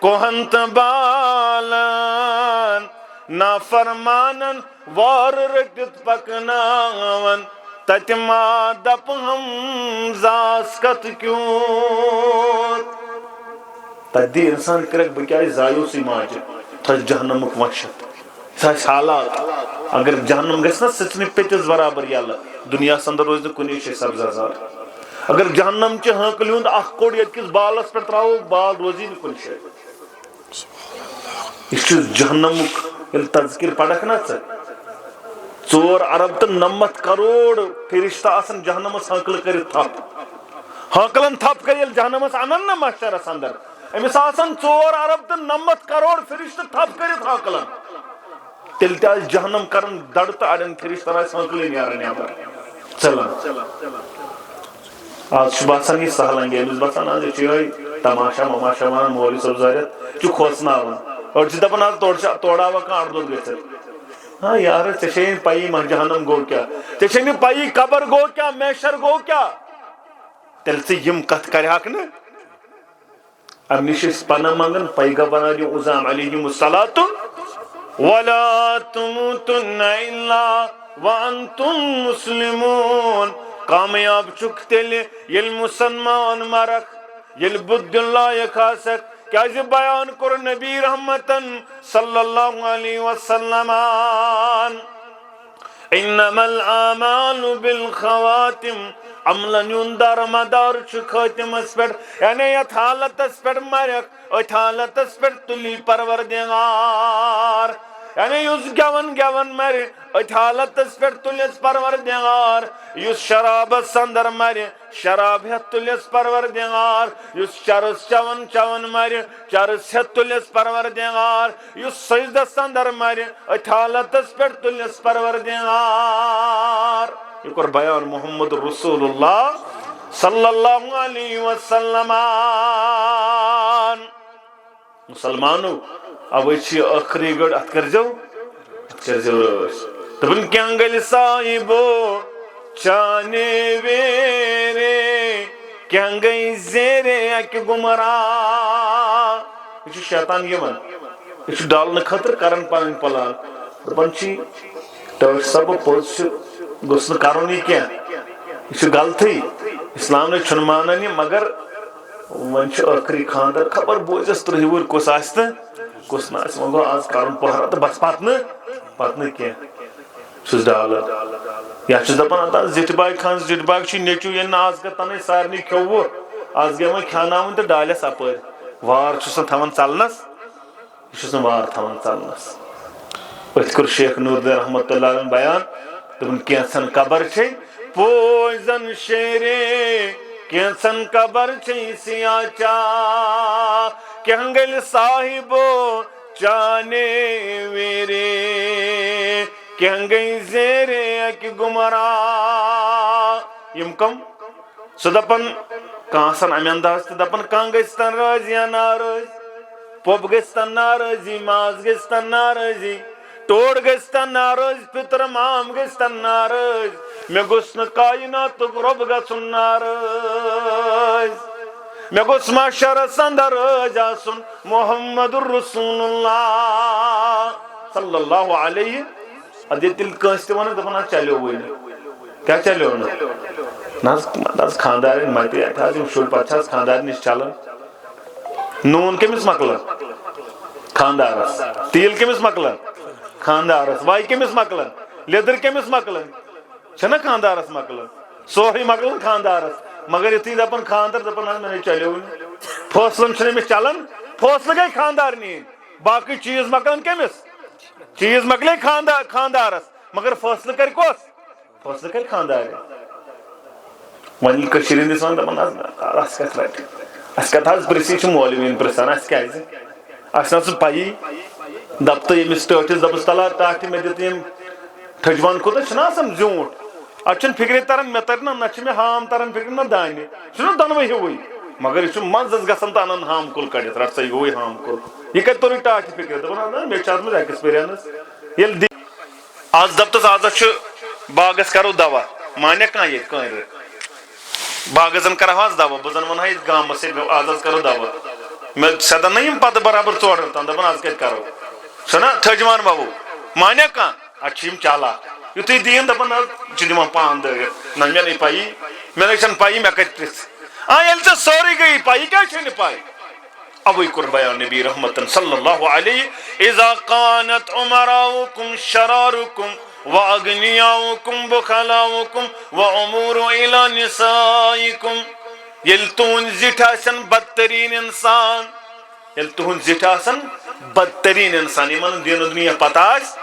کوہن تہٕ بالن نافرمانن وار رٔٹِتھ پکناون تتہِ ما دپہم زاس کتھ کیوٗت تتہِ دی انسان کرکھ بہٕ کیٛازِ زایوسٕے ماجہِ تھٔز جہنمُک وحشت سہ حالات اگر جہنم گژھِ نا سٕژنہِ پیٚتِس برابر یلہٕ دُنیاہس اندر روزِ نہٕ کُنی جایہِ سبز آزار اگر جہنم چہِ ہٲنکلہِ ہُنٛد اکھ کوٚڑ ییٚتہِ کِس بالس پٮ۪ٹھ تراوو بال روزی نہٕ کُنہِ جایہِ یہ چھُ جہنمُک ییٚلہِ تذکر پرکھ نا ژٕ 4 ارب تہٕ 99 کروڑ فرشتہ آسن جہنمس ہٲنکلہٕ کٔرِتھ تھپ ہٲنکلن تھپ کٔرِتھ ییٚلہِ جہنمس انن نا محشرس اندر أمِس آسن 4 ارب تہٕ 99 کروڑ فرشتہ تھپ کٔرِتھ ہٲنکلن تیٚلہِ تہِ آسہِ جہنم کرن دڑ تہٕ اڑٮ۪ن فرشتن آسہِ ہٲنکلٕے نیران نٮ۪بر ژلان آز چھُ باسان یہِ سہل انگیز أمِس باسان آز یہِ چھُ یِہوٚے تماشا وماشا ونان مولوی صٲب زٲرِتھ چھُ کھوژناوان أڑۍ چھِ دپان آز تورٕ آوا کانٛہہ اردوٗ گٔژھِتھ ہاں یار ژےٚ چھے نہٕ پَیی ما جہنم گوٚو کیٛاہ ژےٚ چھے نہٕ پَیی قبر گوٚو کیٛاہ میشر گوٚو کیٛاہ تیٚلہِ ژٕ یِم کتھٕ کرِہکھ نہٕ امہِ نِش ٲسۍ پناہ منگان پیغمبر اعظام علیہم الصلاۃ ولا تموتن الا وانتم مسلمون کامیاب چھُکھ تیٚلہِ ییٚلہِ مسلمان مرکھ ییٚلہِ بُدھ دیُن لایق آسکھ کیازِ بیان کوٚر نبی رحمتن صلی اللہ علیہ وسلم انما الاعمال بالخواتم عملن ہُنٛد درمدار چھُ خٲتمس پٮ۪ٹھ یعنی یتھ حالتس پٮ۪ٹھ مرکھ أتھۍ حالتس پٮ۪ٹھ تُلی پروردگار یعنی یُس گٮ۪ون گٮ۪ون مرِ أتھۍ حالتس پٮ۪ٹھ تُلٮ۪س پروردگار یُس شرابس اندر مرِ شراب ہٮ۪تھ تُلٮ۪س پروردگار یُس چرس چون چون مرِ چرس ہٮ۪تھ تُلٮ۪س پروردگار یُس سجدس اندر مرِ أتھۍ حالتس پٮ۪ٹھ تُلٮ۪س پروردگار یہ کوٚر بیان محمد رسول اللہ صلی اللہ علیہ وسلم مسلمانو اوے چھِ ٲخری گٔڑ اتھ کٔرزیو رٲچھ دپن کیٛاہ گلہِ صاحبو چانہِ ویرے کیٛاہ گٔے زیرے اکہِ گُمراہ یہ چھُ شیطان یِوان یہ چھُ ڈالنہٕ خٲطرٕ کران پنٕنۍ پلان دپان چھِ ٹٲٹھ صٲب پوٚز چھُ گوٚژھ نہٕ کرُن یہِ کینٛہہ یہ چھُ غلطٕے اسلام نے چھُنہٕ مانان یہِ مگر وۄنۍ چھُ ٲخری خاندر خبر بوٗزٮ۪س 30 وُہُر کُس آسہِ تہٕ کُس نہٕ آسہِ وۄنۍ گوٚو آز کرُن پہرا تہٕ بس پتہٕ نہٕ کینٛہہ چھُس ڈالان یا چھُس دپان اَدٕ زِٹھِ باغ خان زِٹھِ باغ چھُ نیٚچوٗ ییٚلہِ نہٕ آز کل تنٕے سارنٕے کھیوٚوُ آز گٔے وۄنۍ کھیٛاناوٕنۍ تہٕ ڈالٮ۪س اپٲرۍ وار چھُس نہٕ تھاوان ژلنس یہ چھُس نہٕ وار تھاوان ژلنس أتھۍ کوٚر شیخ نوٗر الدیٖن رحمتہ اللہ علیہ بیان دوٚپُن کینٛژن قبر چھے پوزن شیرے کینٛژن قبر چھے سیاہ چاہ کیٛاہ گلہِ صاحبو چانے ویرے کیٛاہ گٔے زیرے اکہِ گُمراہ یِم کم سُہ دپان کانٛہہ آسان امہِ انداز تہِ دپان کانٛہہ گژھِ تن رٲضی یا ناراض پۄپ گژھِ تن ناراضی ماز گژھِ تن ناراضی ٹوڑ گژھِ تن ناراض پِتر مام گژھِ تن ناراض مےٚ گوٚژھ نہٕ کایناتُک رۄب گژھُن ناراض مےٚ گوٚژھ محشرس اندر رٲضۍ آسُن محمد رسول اللہ صلی اللہ علیہ ادی تل کنس تہ ون دپن چلو ون کیا چلو نا خاندار متے شر پہ خاندار نش چلان نون کمس مکلان خاندارس تیل کمس مکلان خاندارس وائی کمس مکلان لیدر کمس مکلان چھنا خاندارس مکلان سوری مکلان خاندارس مگر یتھی دپن خاندر دپن میں چلو فاصلن چھن امس چلان فاصلہ گئی خاندار نین باقی چیز مکلان کمس چیز مکلے خاندارس مگر فاصلہ کر کس فاصلہ کر خاندار ون کشیر ہندس ون دپان اس کت رٹ اس کت پرسی مولوین پرسان اس کیازِ اس نا پی دپ تو امس ٹاٹس دپس تلا ٹاٹھ مے دت تھجوان کوتہ چھنا آسان زیوٗٹھ اتھ چھنہٕ فکرے تران مے تر نہ چھِ مے ہام تران فکر نہ دانہِ چھُنہ دۄنوے ہیوٗوٕے مگر یہ مزس گژھان تو انان ہام کل کڑت رٹ سا یہ ہام کل یہ کت توری ٹاٹھ فکر دپان مے چھِ اتھ منٛز ایکسپیرینس ییٚلہِ آز دپتس آز باغس کرو دوا مانے کھانا یہ کن باغس زن کرو آز دوا بہ زن ونہا یہ گامس آز کرو دوا میں سدان نا پتہ برابر 4 رٮ۪تن دپان آز کتہِ کرو چھُنا تھجوان بابو مانے کانٛہہ اتھ چھِ چالاک یُتھُے دِیِن دپان چھِ دِوان پان دٲرِتھ نہ مےٚ نٔے پایی مےٚ نٔے چھنہٕ پایی مےٚ کتہِ پرژھ ییٚلہِ ژےٚ سورُے گٔیی پایی کیٛازِ چھے نہٕ پاے اوے کوٚر بیان نبی رحمتن صلی اللہ علیہ اذا قانت عمراؤکم شرارکم واغنیاؤکم بخلاؤکم وامور الى نسائکم یل تہند زٹھ آسن بدترین انسان یل تہند زٹھ آسن بدترین انسان یمن دین دنیا پتہ آس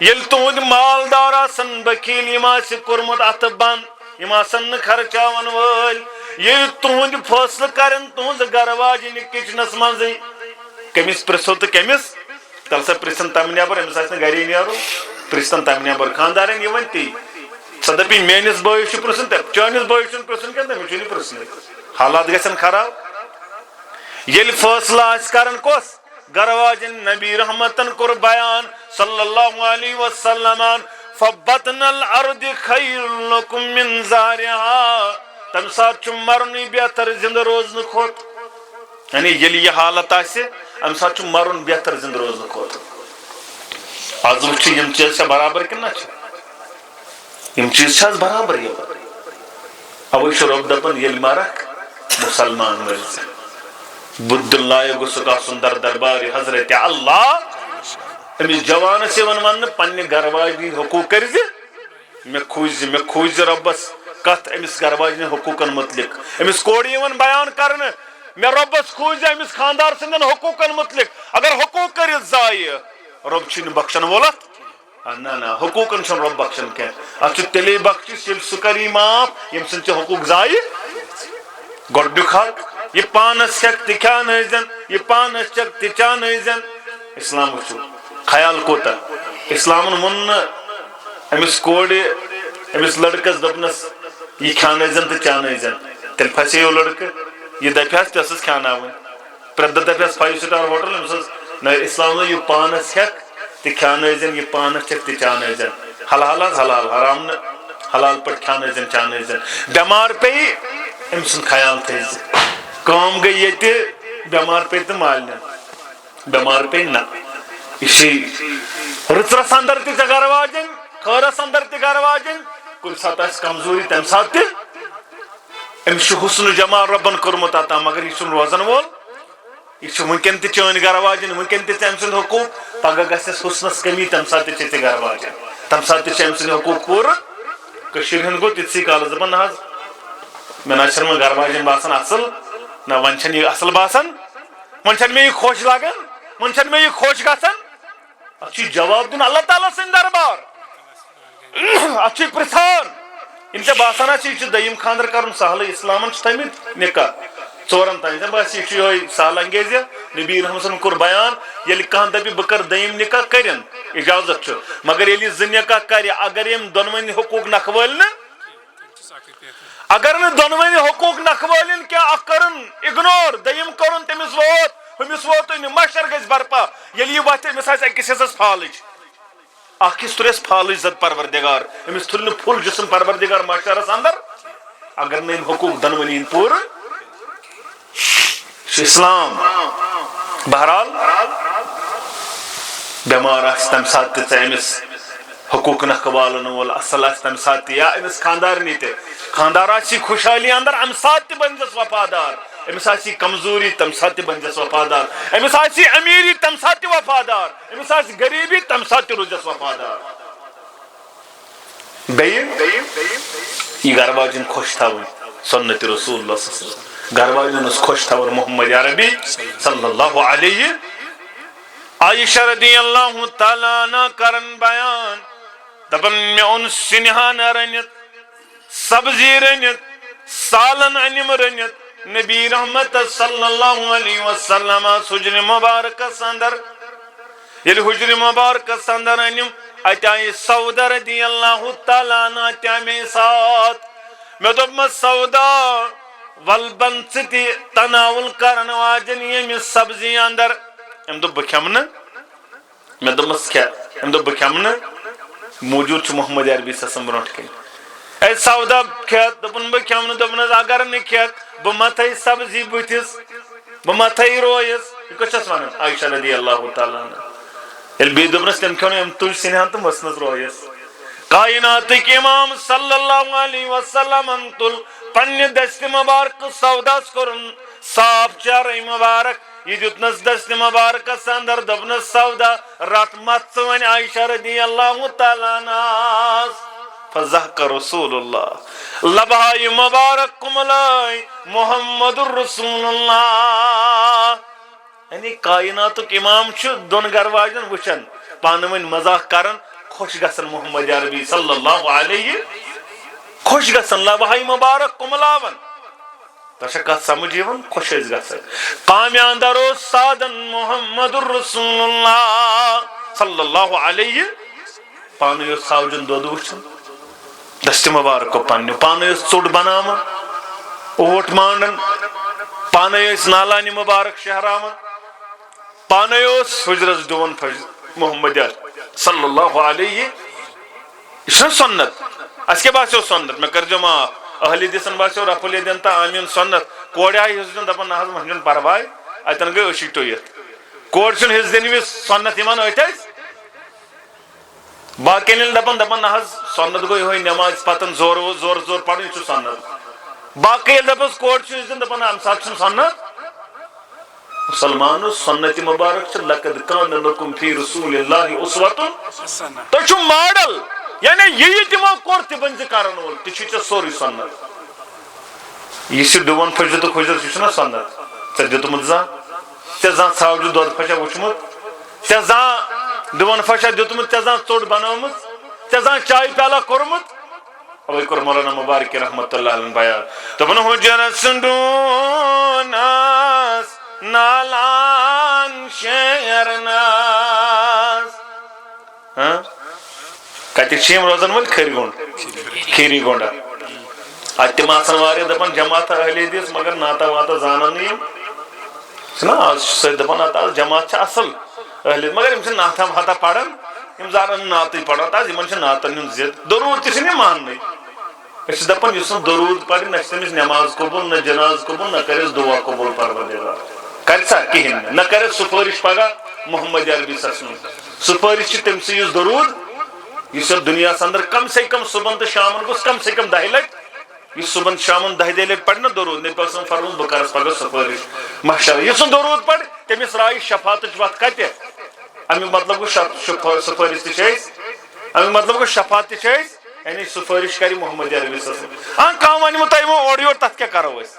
یل تہند مالدار آسن بخیل یم آسہِ کوٚرمُت اتھ بند یم آسن نہٕ خرچاون وٲلۍ ییٚلہِ تہند فٲصلہٕ کرن تہنٛز گرٕ واجنہِ کچنس منٛزٕے کٔمِس پرژھو تہٕ کٔمِس تل سا پرژھن تمہِ نٮ۪بر أمِس آسہِ نہٕ گرے نیرُن پرژھتن تمہِ نٮ۪بر خاندارن یہِ وۄنۍ تی سۄ دپی میٲنِس بٲیِس چھُ پرژھُن تہٕ چٲنِس بٲیِس چھُنہٕ پرژھُن کینٛہہ تٔمِس چھُ نہٕ پرژھنُے حالات گژھن خراب ییٚلہِ فٲصلہٕ آسہِ کرن کۄس گرٕ واجٮ۪ن نبی رحمتن کوٚر بیان صلی اللہ علیہ وسلم فبطن الارض خیر لکم من ظہرہا تم سات چھُ مرنُے بہتر زندٕ روزنہٕ کھۄتہٕ یعنی ییٚلہِ یہِ حالت آسہِ امہِ ساتہٕ چھُ مرُن بہتر زندٕ روزنہٕ کھۄتہٕ آز وٕچھ یِم چیٖز چھا برابر کِنہٕ نہ چھِ یِم چیٖز چھِ آز برابر یِوان اوے چھُ رۄب دپان ییٚلہِ مرکھ مُسلمان مٔرۍ زِ بُدھ لایق گوٚژھُکھ آسُن در دربارِ حضرت اللہ أمِس جوانس یِوان وننہٕ پننہِ گرٕ واجنہِ حقوٗق کٔرۍ زِ مےٚ کھوٗج زِ رۄبس کتھ أمِس گرٕ واجنہِ حقوٗقن متعلق أمِس کورِ یِوان بیان کرنہٕ مےٚ رۄبس کھوٗج زِ أمِس خاندار سٕنٛدٮ۪ن حقوٗقن متعلق اگر حقوٗق کٔرِتھ ضایہِ رۄب چھُنہٕ بخشن وول اتھ نہ حقوٗقن چھُنہٕ رۄب بخشن کینٛہہ اتھ چھُ تیٚلے بخشش ییٚلہِ سُہ کری معاف ییٚمہِ سٕنٛدۍ ژےٚ حقوٗق ضایہِ گۄڈنیُک حق یہ پانس ہیٚکہِ تہِ کھیٛانٲوزٮ۪ن یہ پانس چیٚکہِ تہِ چانٲوزٮ۪ن اسلام وٕچھو خیال کوتاہ اسلامن ووٚن نہٕ أمِس کورِ أمِس لڑکس دوٚپنس یہ کھیٛانٲوزٮ۪ن تہٕ چانٲوزٮ۪ن تیٚلہِ پھسیو لڑکہٕ یہ دپہس ژےٚ ٲسٕس کھیٛاناوٕنۍ پرٛٮ۪تھ دۄہ دپہس 5 سٹار ہوٹل أمِس ٲس نہ اسلام یہ پانس ہیٚکہِ تہِ کھیٛانٲوزٮ۪ن یہ پانس چیٚکہِ تہِ چانٲوزٮ۪ن حلال حظ حلال حرام نہٕ حلال پٲٹھۍ کھیٛانٲوزٮ۪ن چانٲوزٮ۪ن بٮ۪مار پیٚیہِ أمۍ سُنٛد خیال تھٲیزِ کٲم گٔے ییٚتہِ بٮ۪مار پیٚیہِ تہٕ مالنہِ بٮ۪مار پیٚیہِ نہ یہِ چھِ رٕژرس انٛدر تہِ ژےٚ گرٕ واجٮ۪ن خٲرس انٛدر تہِ گرٕ واجٮ۪ن کُنہِ ساتہٕ آسہِ کمزوری تمہِ ساتہٕ تہِ أمِس چھُ حُسنُ جمال رۄبن کوٚرمُت عطا مگر یہِ چھُنہٕ روزن وول یہ ونکین تہِ چٲنۍ گرٕ واجٮ۪ن ونکین تہِ ژےٚ أمۍ سٕنٛدۍ حقوٗق پگہہ گژھٮ۪س حُسنس کمی تمہِ ساتہٕ تہِ چھِ ژےٚ گرٕ واجٮ۪ن تمہِ ساتہٕ تہِ چھِ أمۍ سٕنٛدۍ حقوٗق پوٗرٕ کٔشیٖرِ ہُنٛد گوٚو تِتسٕے کالس دپان نہ حظ مےٚ نہ چھنہٕ وۄنۍ گرٕ واجٮ۪ن باسان اصل نہ وۄنۍ چھنہٕ یہِ اصل باسان وۄنۍ چھنہٕ مےٚ یہِ خۄش لگان وۄنۍ چھنہٕ مےٚ یہِ خۄش گژھان اتھ چھُ جواب دیُن اللہ تعالیٰ سٕنٛدِ دربار اتھ چھُ پرژھان یِم ژےٚ باسان آسہِ یہِ چھُ دوٚیِم خاندر کرُن سہلٕے اسلامن چھِ تھٲمٕتۍ نکاح 4 تام ژےٚ باسہِ یہِ چھُ یِہوے سہل انگیزِ نبی رحمتن کوٚر بیان ییٚلہِ کانٛہہ دپہِ بہٕ کرٕ دوٚیِم نکاح کٔرِنۍ اجازت چھُ مگر ییٚلہِ یہِ 2 نکاح کرِ اگر یِم دۄنوٕنی حقوٗق نکھوٲلۍ نہٕ اگر نہٕ دۄنوٕنی حقوٗق نکھوٲلِن کینٛہہ اکھ کٔرٕن اگنور دوٚیِم کوٚرُن تٔمِس ووت ہُمِس ووتُے نہٕ مشر گژھِ برپا ییٚلہِ یہِ وتھِ أمِس آسہِ أکِس حصس فالٕچ اکھ حصہٕ تُلٮ۪س فالٕچ زد پروردگار أمِس تُلہِ نہٕ فُل جسم پروردگار مشرس انٛدر اگر نہٕ أمۍ حقوٗق دۄنوٕنی یِن پوٗرٕ اسلام بہرحال بیمار آس تم سات تمس حقوق نقوالن وول اصل آس تم سات یا امس خاندارنی تے خاندار آسی خوشحالی اندر ام سات بنجس وفادار امس آسی کمزوری تم سات بنجس وفادار امس آسی امیری تم سات وفادار امس آسی غریبی تم سات روزس وفادار بیم یہ گھر واجن خوش تھاون سنت رسول اللہ صلی اللہ علیہ وسلم گھر واجن اس خوش تھاون محمد عربی صلی اللہ علیہ عائشہ رضی اللہ تعالیٰ عنہ کرن بیان دپن میں ان سنہان رنت سبزی رنت سالن انم رنت نبی رحمت صلی اللہ علیہ وسلم حجر مبارک سندر یل حجر مبارک سندر انم اتائی سودا رضی اللہ تعالیٰ عنہ اتائی میں ساتھ میں دپمس سودا والبن ستی تناول کرن واجن یہ سبزی اندر ام دو بکھمن میں دمس کیا ام دو بکھمن موجود چھ محمد عربی سسم برونٹ کے اے سودا کھیت دپن بکھمن دپن اگر نہ کھیت بمتھے سبزی بوتھس بمتھے رویس کچھس ون عائشہ رضی اللہ تعالی عنہ یل بی دپنس تم کھون ام تل سنہان تو مسنس رویس کائنات کے امام صلی اللہ علیہ وسلم تل پنہ دست مبارک سوداس کرن صاف چارہ مبارک یہ دیتنس دست مبارک اندر دپنس سودا رات مت ون عائشہ رضی اللہ تعالیٰ عنہ فضحک رسول اللہ لبہائی مبارک کملائی محمد الرسول اللہ یعنی کائنات امام چھ دون گھر واجن وچن پانوین مزاح کرن خوش گسن محمد عربی صلی اللہ علیہ خوش گسن لبہائی مبارک کملاون تشکت سمجھیون خوش از گسن قامی اندر سادن محمد الرسول اللہ صلی اللہ علیہ پانو یس ساوجن دود وچن دست مبارک کو پانو پانو یس ژوٹ بناون اوٹ مانڈن پانو یس نالانی مبارک شہراون پانو یس حجرس دون محمد صلی اللہ علیہ یہ سنت اس کے باسو سنت میں کر جو ماں اہل حدیثن باسو رفل دین تا آمین سنت کوڑ آئی حس دن دپن نہ محمد پروائی اتن گئی اشی ٹویت کوڑ چھن حس دن ویس سنت ایمان ہوئی تیس باقی نیل دپن نہ سنت گئی ہوئی نماز پتن زور زور زور پڑھن چھو سنت باقی دپس کوڑ چھن حس دن دپن ام سات چھن سنت مسلمانو سنت مبارک چھ لقد کان لکم فی رسول اللہ اسوۃ تو چھو ماڈل یعنی یہ تمو کور تہ بنز کرن ول تہ چھ سوری سنت یہ چھ ڈون پھجت کھجر چھ نا سنت ژے دتمت زان ژے زان ژھاوجو دود پھچا وچمت ژے زان ڈون پھچا دتمت ژے زان ژوٹ بنومت ژے زان چائے پیالہ کورمت اوے کور مولانا مبارک رحمت اللہ علیہ بیان دپن حجر سنڈون نالان شیرناس کتی چیم روزن ول کھیری گونڈا اتم آسان وارے دپن جماعت اہل حدیث مگر ناتا واتا زانن نیم چھنا آج سید دپن آج جماعت چھ اصل اہل مگر ام چھ ناتا واتا پڑھن ام زانن ناتی پڑھن تاز امن چھ ناتن ہن زید درود تہ چھ ماننی اس دپن یس درود پڑھ نہ تمس نماز قبول نہ جناز قبول نہ کرس دعا قبول پروردگار کرسا کہین نہ کرس سفارش پگہ محمد عربی سسن سفارش تم سے یس درود اس دنیا اندر کم سے کم صبح تو شام گوس کم سے کم 10 لٹ یہ صبح شام 10 لٹ پڑھنا درود نبی پاک فرمود بہ کرس پگہ سفارش ماشاءاللہ یہ درود پڑھ تمس رائی شفاعت وقت کتہ امی مطلب گو سفارش تہ امی مطلب گو شفاعت تہ یعنی سفارش کری محمد عربی سسن ہاں کام ونمو تہ اور یور تت کیا کرو اس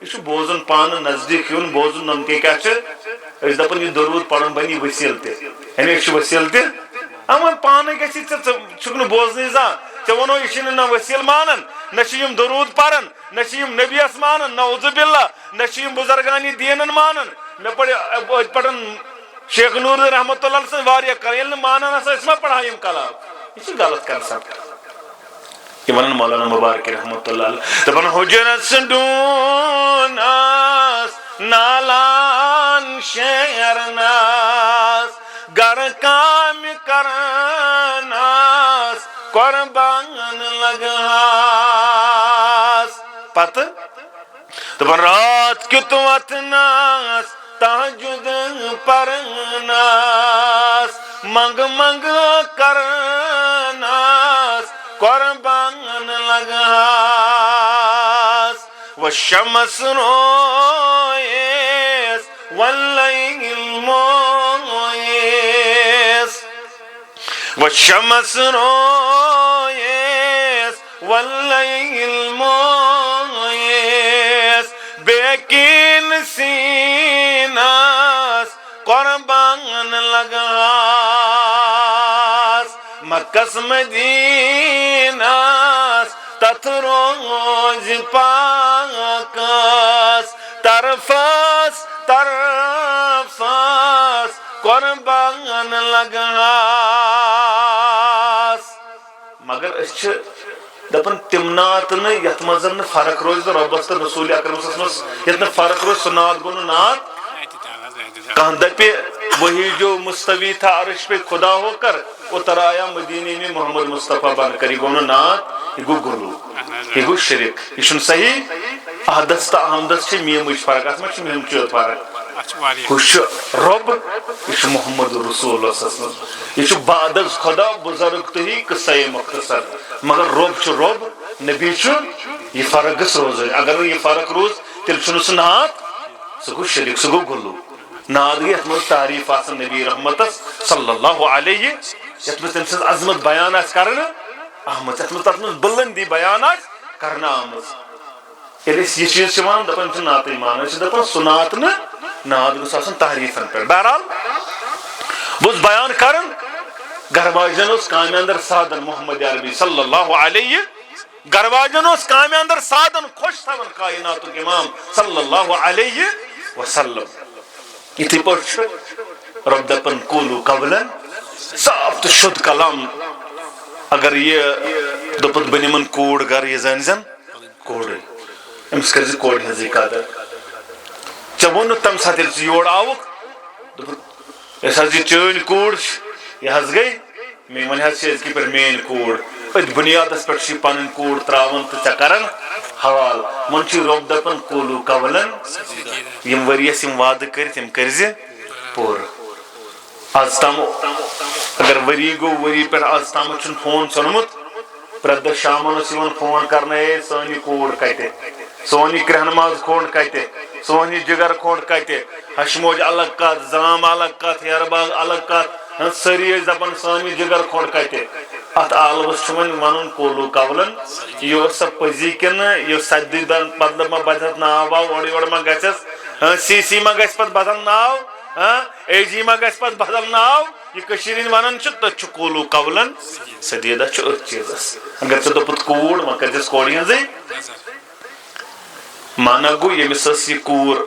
یہ بوزن پان نزدیک یون بوزن نمکے کیا اس دپن یہ درود پڑھن بنی وسیل تہ یعنی یہ وسیل تہ اما پانے گژھی چھک نہ بوزنی زان ژے ونو یہ چھنہ نہ وسیل مانن نہ چھ یم درود پرن نہ چھ یم نبیس مانن نعوذ باللہ نہ چھ یم بزرگانی دینن مانن مے پڑھن شیخ نور رحمت اللہ علیہ واریہ کر مانن اس ما پڑھا یم کلام یہ غلط کر سکتا یہ ونن مولانا مبارک رحمت اللہ علیہ دپن حجر سنڈون نالان شیرناس گر کام کرناس قربان لگاس پتہ دپن رات کیت وتناس تہجد پرناس منگ منگ کرناس قربان لگاس والشمس رویس واللیل مویس والشمس رویس واللیل مویس بیکین سیناس قربان لگاس مکس مدیناس تتھ روز پاکاس طرفس طرفس قربان لگاس مگر اس دپن تم نات یت مز فرق روز ربس تو رسول اکرم صلی اللہ علیہ وسلم یت فرق روز سہ نات گو نات کہاں دپے وہی جو مستوی تھا عرش پہ خدا ہو کر اتر آیا مدینے میں محمد مصطفیٰ بن کر یہ گو نات یہ گو گلو یہ گو شرک یہ صحیح احدث تو احمدس میم فرق ات مجھ مہم چیز فرق یہ رب یہ محمد رسول اللہ صلی اللہ علیہ وسلم یہ بعد از خدا بزرگ تو ہی قصہ مختصر مگر رب رب نبی یہ فرق گھس روز اگر یہ فرق روز تیل سہ نات سہ گو شرک سہ گو گلو ناد گئی ات مز تعریف آسان نبی رحمت صلی اللہ علیہ یت مز تم سز عظمت بیان کرنا آمت یت مز تر مز بلندی بیان کرنا آمت یل یہ چیز دپان نات مان دپان سہ نات ناد گوس آسان تعریفن پہ بہرحال بہت بیان کرن گھر واجن اس کامہ اندر سادن محمد عربی صلی اللہ علیہ گھر واجن اس کامہ اندر سادن خوش تھون کائنات امام صلی اللہ علیہ وسلم یتھے پہ رب دپن قولوا قولا صاف تو شد کلام اگر یہ دپت بہ نمن کوڑ گر یہ زن زن کوڑ امس کر کوڑ ہز قدر ژے وون تم سات یور آوک اس حض یہ چین کوڑ یہ حض گئی میں ون حض اس کی پر مین کوڑ ات بنیادس پہ پن کوڑ تراون تو ژے کرن حوال من رب دپن قولوا قولا یم وریس یم وعد کرت یم کرز پور آز تام اگر وری گو وری پہ آز تام فون ژھنمت پرٛٮ۪تھ دۄہ شامن فون کرنا ہے سانی کوڑ کتہِ سونی کرہن ماز کھونڈ کتہِ سونی جگر کھونڈ کتہِ ہشموج الگ کت زام الگ کت ہیرباز الگ کت سری دپان سانی جگر کھونڈ کتہِ ات عالمس ون قولوا قولا یہ سا پزی کن یہ سدی بدل ما بدت ناو واو اوڑ یوڑ ما گژھس سی سی ما گژھِ پتہٕ بدل ناو اے جی ما گژھِ پتہٕ بدل ناو یہ کشیرین ونان تت قولوا قولا سدیدہ ات چیزس اگر ژے دوپت کوڑ ما کرزس کوڑ ہنزے مانا گو یمس یہ کور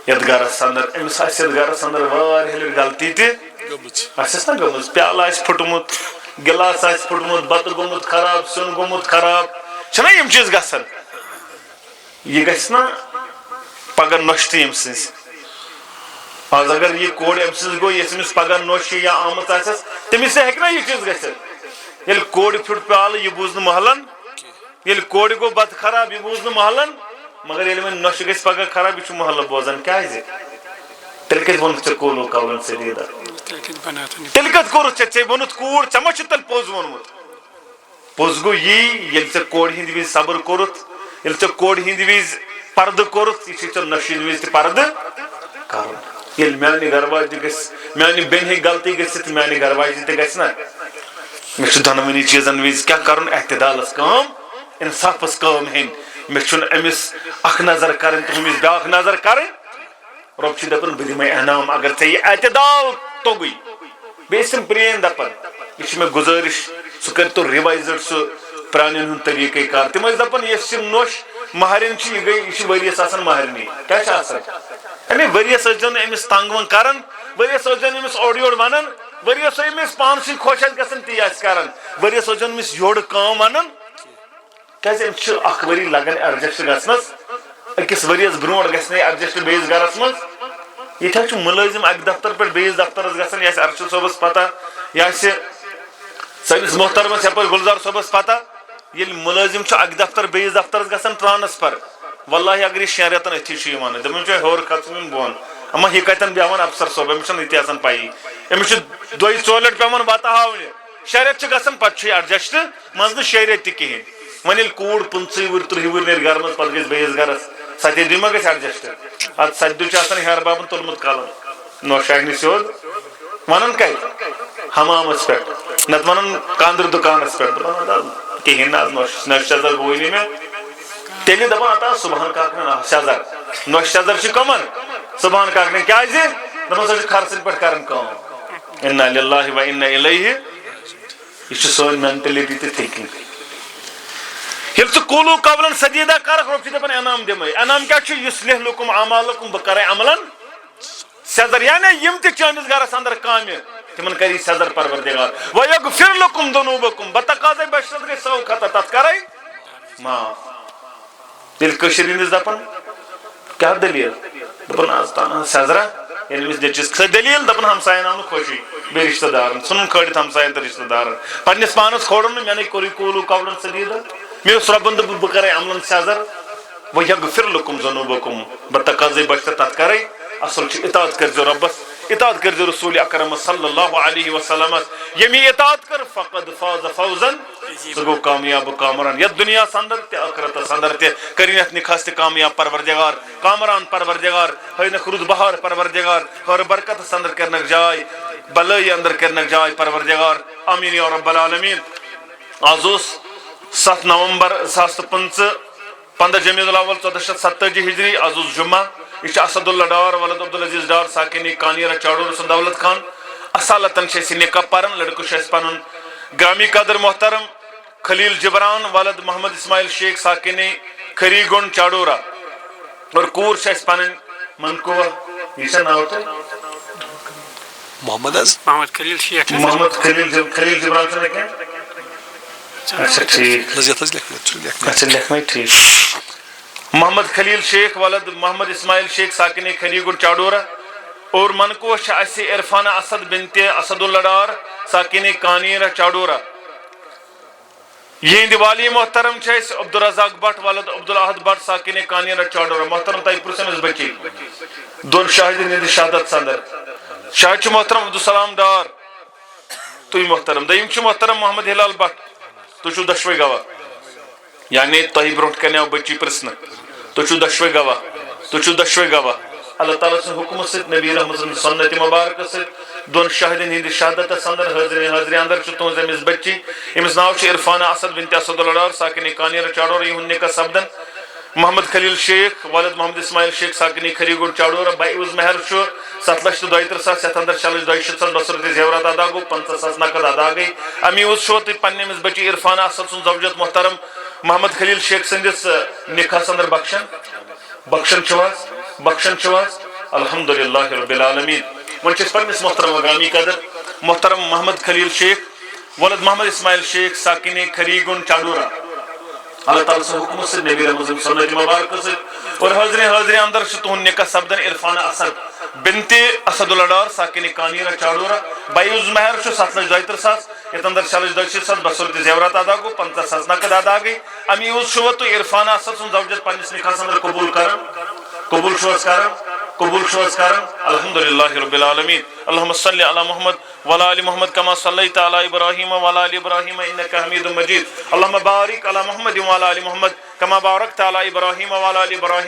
یت گرس اندر امس آس یت گرس اندر واریاہ لٹہِ غلطی تہ آسس نا گٔمٕژ پیالہٕ آسہِ پھُٹمُت گلاس آسہِ پھُٹمُت بتہٕ گوٚمُت خراب سیُن گوٚمُت خراب چھنا یم چیز گژھان یہ گژھِ نا پگہہ نۄشتہٕ یم سٕنٛز آز اگر یہ کوڑ ام سٕنٛز گوٚو یس أمِس پگہہ نۄش یا آمٕژ آسٮ۪س تٔمِس تہِ ہیٚکہِ نا یہ چیز گژھِتھ ییٚلہِ کوڑِ پھیُٹ پیالہٕ یہ بوٗز نہٕ محلن ییٚلہِ کوڑِ گوٚو بتہٕ خراب یہ بوٗز نہٕ محلن مگر ییٚلہِ وۄنۍ نۄشہِ گژھِ پگہہ خراب یہ چھُ محلہٕ بوزان کیازِ تیٚلہِ کتہِ ووٚنُتھ ژےٚ قولوا قولا سدیدہ تیٚلہِ کتہِ کوٚرُتھ ژےٚ ووٚنُتھ کوٗر ژےٚ ما چھُتھ تیٚلہِ پوٚز ووٚنمُت پوٚز گوٚو یی ییٚلہِ ژےٚ کورِ ہِنٛدِ وِزِ صبر کوٚرُتھ ییٚلہِ ژےٚ کورِ ہِنٛدِ وِزِ پردٕ کوٚرُتھ یہ چھُے ژےٚ نۄشہِ ہِنٛدِ وِزِ تہِ پردٕ کرُن ییٚلہِ میانہِ گھر واجنہِ گژھِ میانہِ بیٚنہِ ہیٚکہِ غلطی گٔژھِتھ تہٕ میانہِ گھر واجنہِ تہِ گژھِ نا مےٚ چھُ دۄنوٕنی چیٖزن وِزِ کیاہ کرُن احتدالس کٲم انصافس کٲم ہیٚنۍ مےٚ چھُنہٕ أمِس اکھ نظر کرٕنۍ تہٕ ہُمِس بیاکھ نظر کرٕنۍ رب چھُ دپان بہٕ دِمے انعام اگر ژےٚ یہِ اعتدال توٚگُے بیٚیہِ ٲسۍ تِم پرٛٲنۍ دپان یہِ چھِ مےٚ گُزٲرِش سُہ کٔرۍ تو رِوایزٕڈ سُہ پرٛانٮ۪ن ہُنٛد طریٖقے کار تِم ٲسۍ دپان یۄس یہِ نۄش مہرٮ۪ن چھِ یہِ گٔے یہِ چھِ ؤریس آسان مہرنی کیاہ چھِ آسان یعنی ؤریس ٲسۍزیو نہٕ أمِس تنگ ونگ کران ؤریس ٲسۍزیو نہٕ أمِس اورٕ یورٕ ونان ؤریس أمِس پانسٕے خۄش آسہِ گژھان تی آسہِ کران ؤریس ٲسۍزیو نہٕ أمِس یورٕ کٲم ونان کیازِ أمِس چھُ اکھ ؤری لگان ایڈجسٹ گژھنس أکِس ؤریس برونٛٹھ گژھِ نہٕ ایڈجسٹ بیٚیِس گرس منٛز ییٚتہِ حظ چھُ مُلٲزِم اکہِ دفتر پٮ۪ٹھ بیٚیِس دفترس گژھان یہِ آسہِ ارشد صٲبس پتہ یہِ آسہِ سٲنِس محترمس یپٲرۍ گُلزار صٲبس پتہ ییٚلہِ مُلٲزِم چھُ اکہِ دفتر بیٚیِس دفترس گژھان ٹرانسفر واللہ اگر یہِ 6 رٮ۪تن أتھی چھُ یِوان دپان چھُ ہیوٚر کھژُن بۄن اما یہ کتن بیوان افسر صوب امس یہ آسان پی امس دۄیہِ ژورِ لٹہِ پیوان بتہ ہاونہِ شےٚ رٮ۪تھ چھِ گژھان پتہٕ چھُ ایڈجسٹ منٛزٕ نہٕ 6 رٮ۪تھ تہِ کِہیٖنۍ وۄنۍ ییٚلہِ کوٗر 15 وُہٕرۍ 30 وُہٕرۍ نیرِ گرٕ منٛز پتہٕ گژھِ بیٚیِس گرس ستے دۄہ ما گژھِ ایڈجسٹ اتھ ستے دۄہ چھُ آسان ہیٚہر بابن تُلمُت قلم نوشاگنہِ سیوٚد ونان کتہِ حمامس پٮ۪ٹھ نتہٕ ونان کاندر دُکانس پٮ۪ٹھ بہٕ ونان کِہیٖنۍ نہٕ حظ نۄشہِ سیزر گوٚوٕے نہٕ مےٚ تیٚلہِ دپان اتا صبحن کاکنٮ۪ن سیزر نۄشہِ سیزر چھِ کٕمن صبحن کاکنٮ۪ن کیازِ دپان سۄ چھِ خرسن پٮ۪ٹھ کران کٲم انا للہ و انا الیہ یہ چھِ سٲنۍ مینٹلٹی تہٕ تھنکنگ ییٚلہِ ژٕ قولو قولن سدیدہ کرکھ رۄب چھِ دپان انعام دِمے انعام کیاہ چھُ یُصلح لکم اعمالکم بہٕ کرے عملن سیزر یعنی یم تہِ چٲنِس گرس اندر کامہِ تمن کری سیزر پروردگار ویغفر لکم ذنوبکم بتقاضے بشرت گٔے سو خطا تتھ کرے معاف ییٚلہِ کٔشیٖرِ ہٕنٛدِس دپان کیاہ دلیٖل دپان آز تان سیزرا ییٚلہِ أمِس نیٚچوِس کھٔتۍ دلیٖل دپان ہمساین آو نہٕ خۄشی بیٚیہِ رشتہٕ دارن ژھُنُن کھٲلِتھ ہمساین تہٕ رشتہٕ دارن پننِس پانس کھولُن نہٕ مےٚ نے کوٚرُے قولو قولن سدیدہ مےٚ اوس رۄبن دوٚپمُت بہٕ کرے عملن سیزر ویغفر لکم ذنوبکم بتقاضے بشرت تتھ کرے اصل چھُ اطاعت کٔرزیٚو رۄبس اطاعت کٔرزیٚو رسول اکرم صلی اللہ علیہ وسلمس ییٚمہِ اطاعت کٔر فقد فاز فوزن سُہ گوٚو کامیاب کامران یتھ دُنیاہس اندر تہِ ٲخرتس اندر تہِ کٔرِنۍ یتھ نِکاحس تہِ کامیاب پروردگار کامران پروردگار ہٲینکھ رُت بہار پروردگار ہر برکتس اندر کرنکھ جاے بلٲیی اندر کرنکھ جاے پروردگار آمیٖن یا رب العالمیٖن آز اوس 7 نومبر 2015 15 جمیع الاول 1470 ہجری آز اوس جمعہ یہ چھُ اسد اللہ ڈار ولد عبدالعزیز ڈار ساکنی کانیرا چاڑور سُنٛد دولت خان اصالتن چھِ أسۍ یہِ نکاح پران لڑکہٕ چھُ اسہِ پنُن گرامی قدر محترم خلیل جبران ولد محمد اسماعیل شیخ ساکنی کھری گونڈ چاڑورا اور کوٗر چھِ اسہِ پنٕنۍ منقوہ یہِ چھا ناو تۄہہِ محمد خلیل شیخ خلیل جبران چھُنہ کینٛہہ اچھا ٹھیک اچھا لیکھنے ٹھیک محمد خلیل شیخ ولد محمد اسماعیل شیخ ساکنی کھری گونڈ چاڑورا اور منقوہ چھِ اسہِ عرفانہ اسد بنتِ اسد اللہ ڈار ساکنی کانیرا چاڑورا یہندِ والی محترم چھِ اسہِ عبدالرزاق بٹ ولد عبدالاحد بٹ ساکنی کانیرا چاڑورا محترم تۄہہِ پرٛژھ أمِس بچی دۄن شاہدن ہٕنٛدِس شہادتس اندر شاہد چھُ محترم عبدالسلام ڈار تُہۍ محترم دوٚیِم چھُ محترم محمد ہلال بٹ تُہۍ چھِو دۄشوے گواہ یعنی تۄہہِ برونٛٹھ کنے آو بچی پرژھنہٕ تُہۍ چھِو دۄشوے گواہ اللہ تعالیٰ سٕنٛدِ حُکمہٕ سۭتۍ نبی رحمت سٕنٛدِ سنتِ مبارکہٕ سۭتۍ دۄن شاہدن ہٕنٛدِس شہادتس اندر حاضرِ اندر چھُ تُہنٛز أمِس بچی أمِس ناو چھُ عرفانہ اسد بنتِ اسد اللہ ڈار ساکنی کانیرا چاڑورا یِہُنٛد نکاح سپدن محمد خلیل شیخ ولد محمد اسماعیل شیخ ساکنی کھری گونڈ چاڑورا بعوض مہر چھُ 7,32,000 یتھ اندر 40,200 بصورتِ زیورات ادا گوٚو 50,000 نقد ادا گٔے امی عوض چھُو تُہۍ پننہِ أمِس بچی عرفانہ اسد سُنٛد زوجت محترم محمد خلیل شیخ سٕنٛدِس نکاحس اندر بخشن چھِو حظ الحمدللہ رب العالمیٖن وۄنۍ چھِ أسۍ پننِس محترم گرامی قدر محترم محمد خلیل شیخ ولد محمد اسماعیل شیخ ساکنی کھری گونڈ چاڑورا اللہ تعالیٰ سٕنٛدِ حُکمہٕ سۭتۍ نبی رحمت سٕنٛدِ سنتِ مبارکہٕ سۭتۍ اور حاضرِ اندر چھُ تُہُنٛد نکاح سپدن عرفانہ اسد بنتِ اسد اللہ ڈار ساکنی کانیرا چاڑورا بعوض مہر چھُ 7,32,000 یتھ اندر 40,200 بصورتِ زیورات ادا گوٚو 50,000 نقد ادا گٔے امی عوض چھُوا تُہۍ عرفانہ اسد سُنٛد زوجت پننِس نکاحس اندر قبول چھِو حظ کران الحمدللہ رب العالمیٖن اللہم صلی علی محمد وعلی آل محمد کما صلیت علی ابراہیم وعلی آل ابراہیم انک حمید مجید اللہم بارک علی محمد وعلی آل محمد کما بارکت علی ابراہیم وعلی آل ابراہیم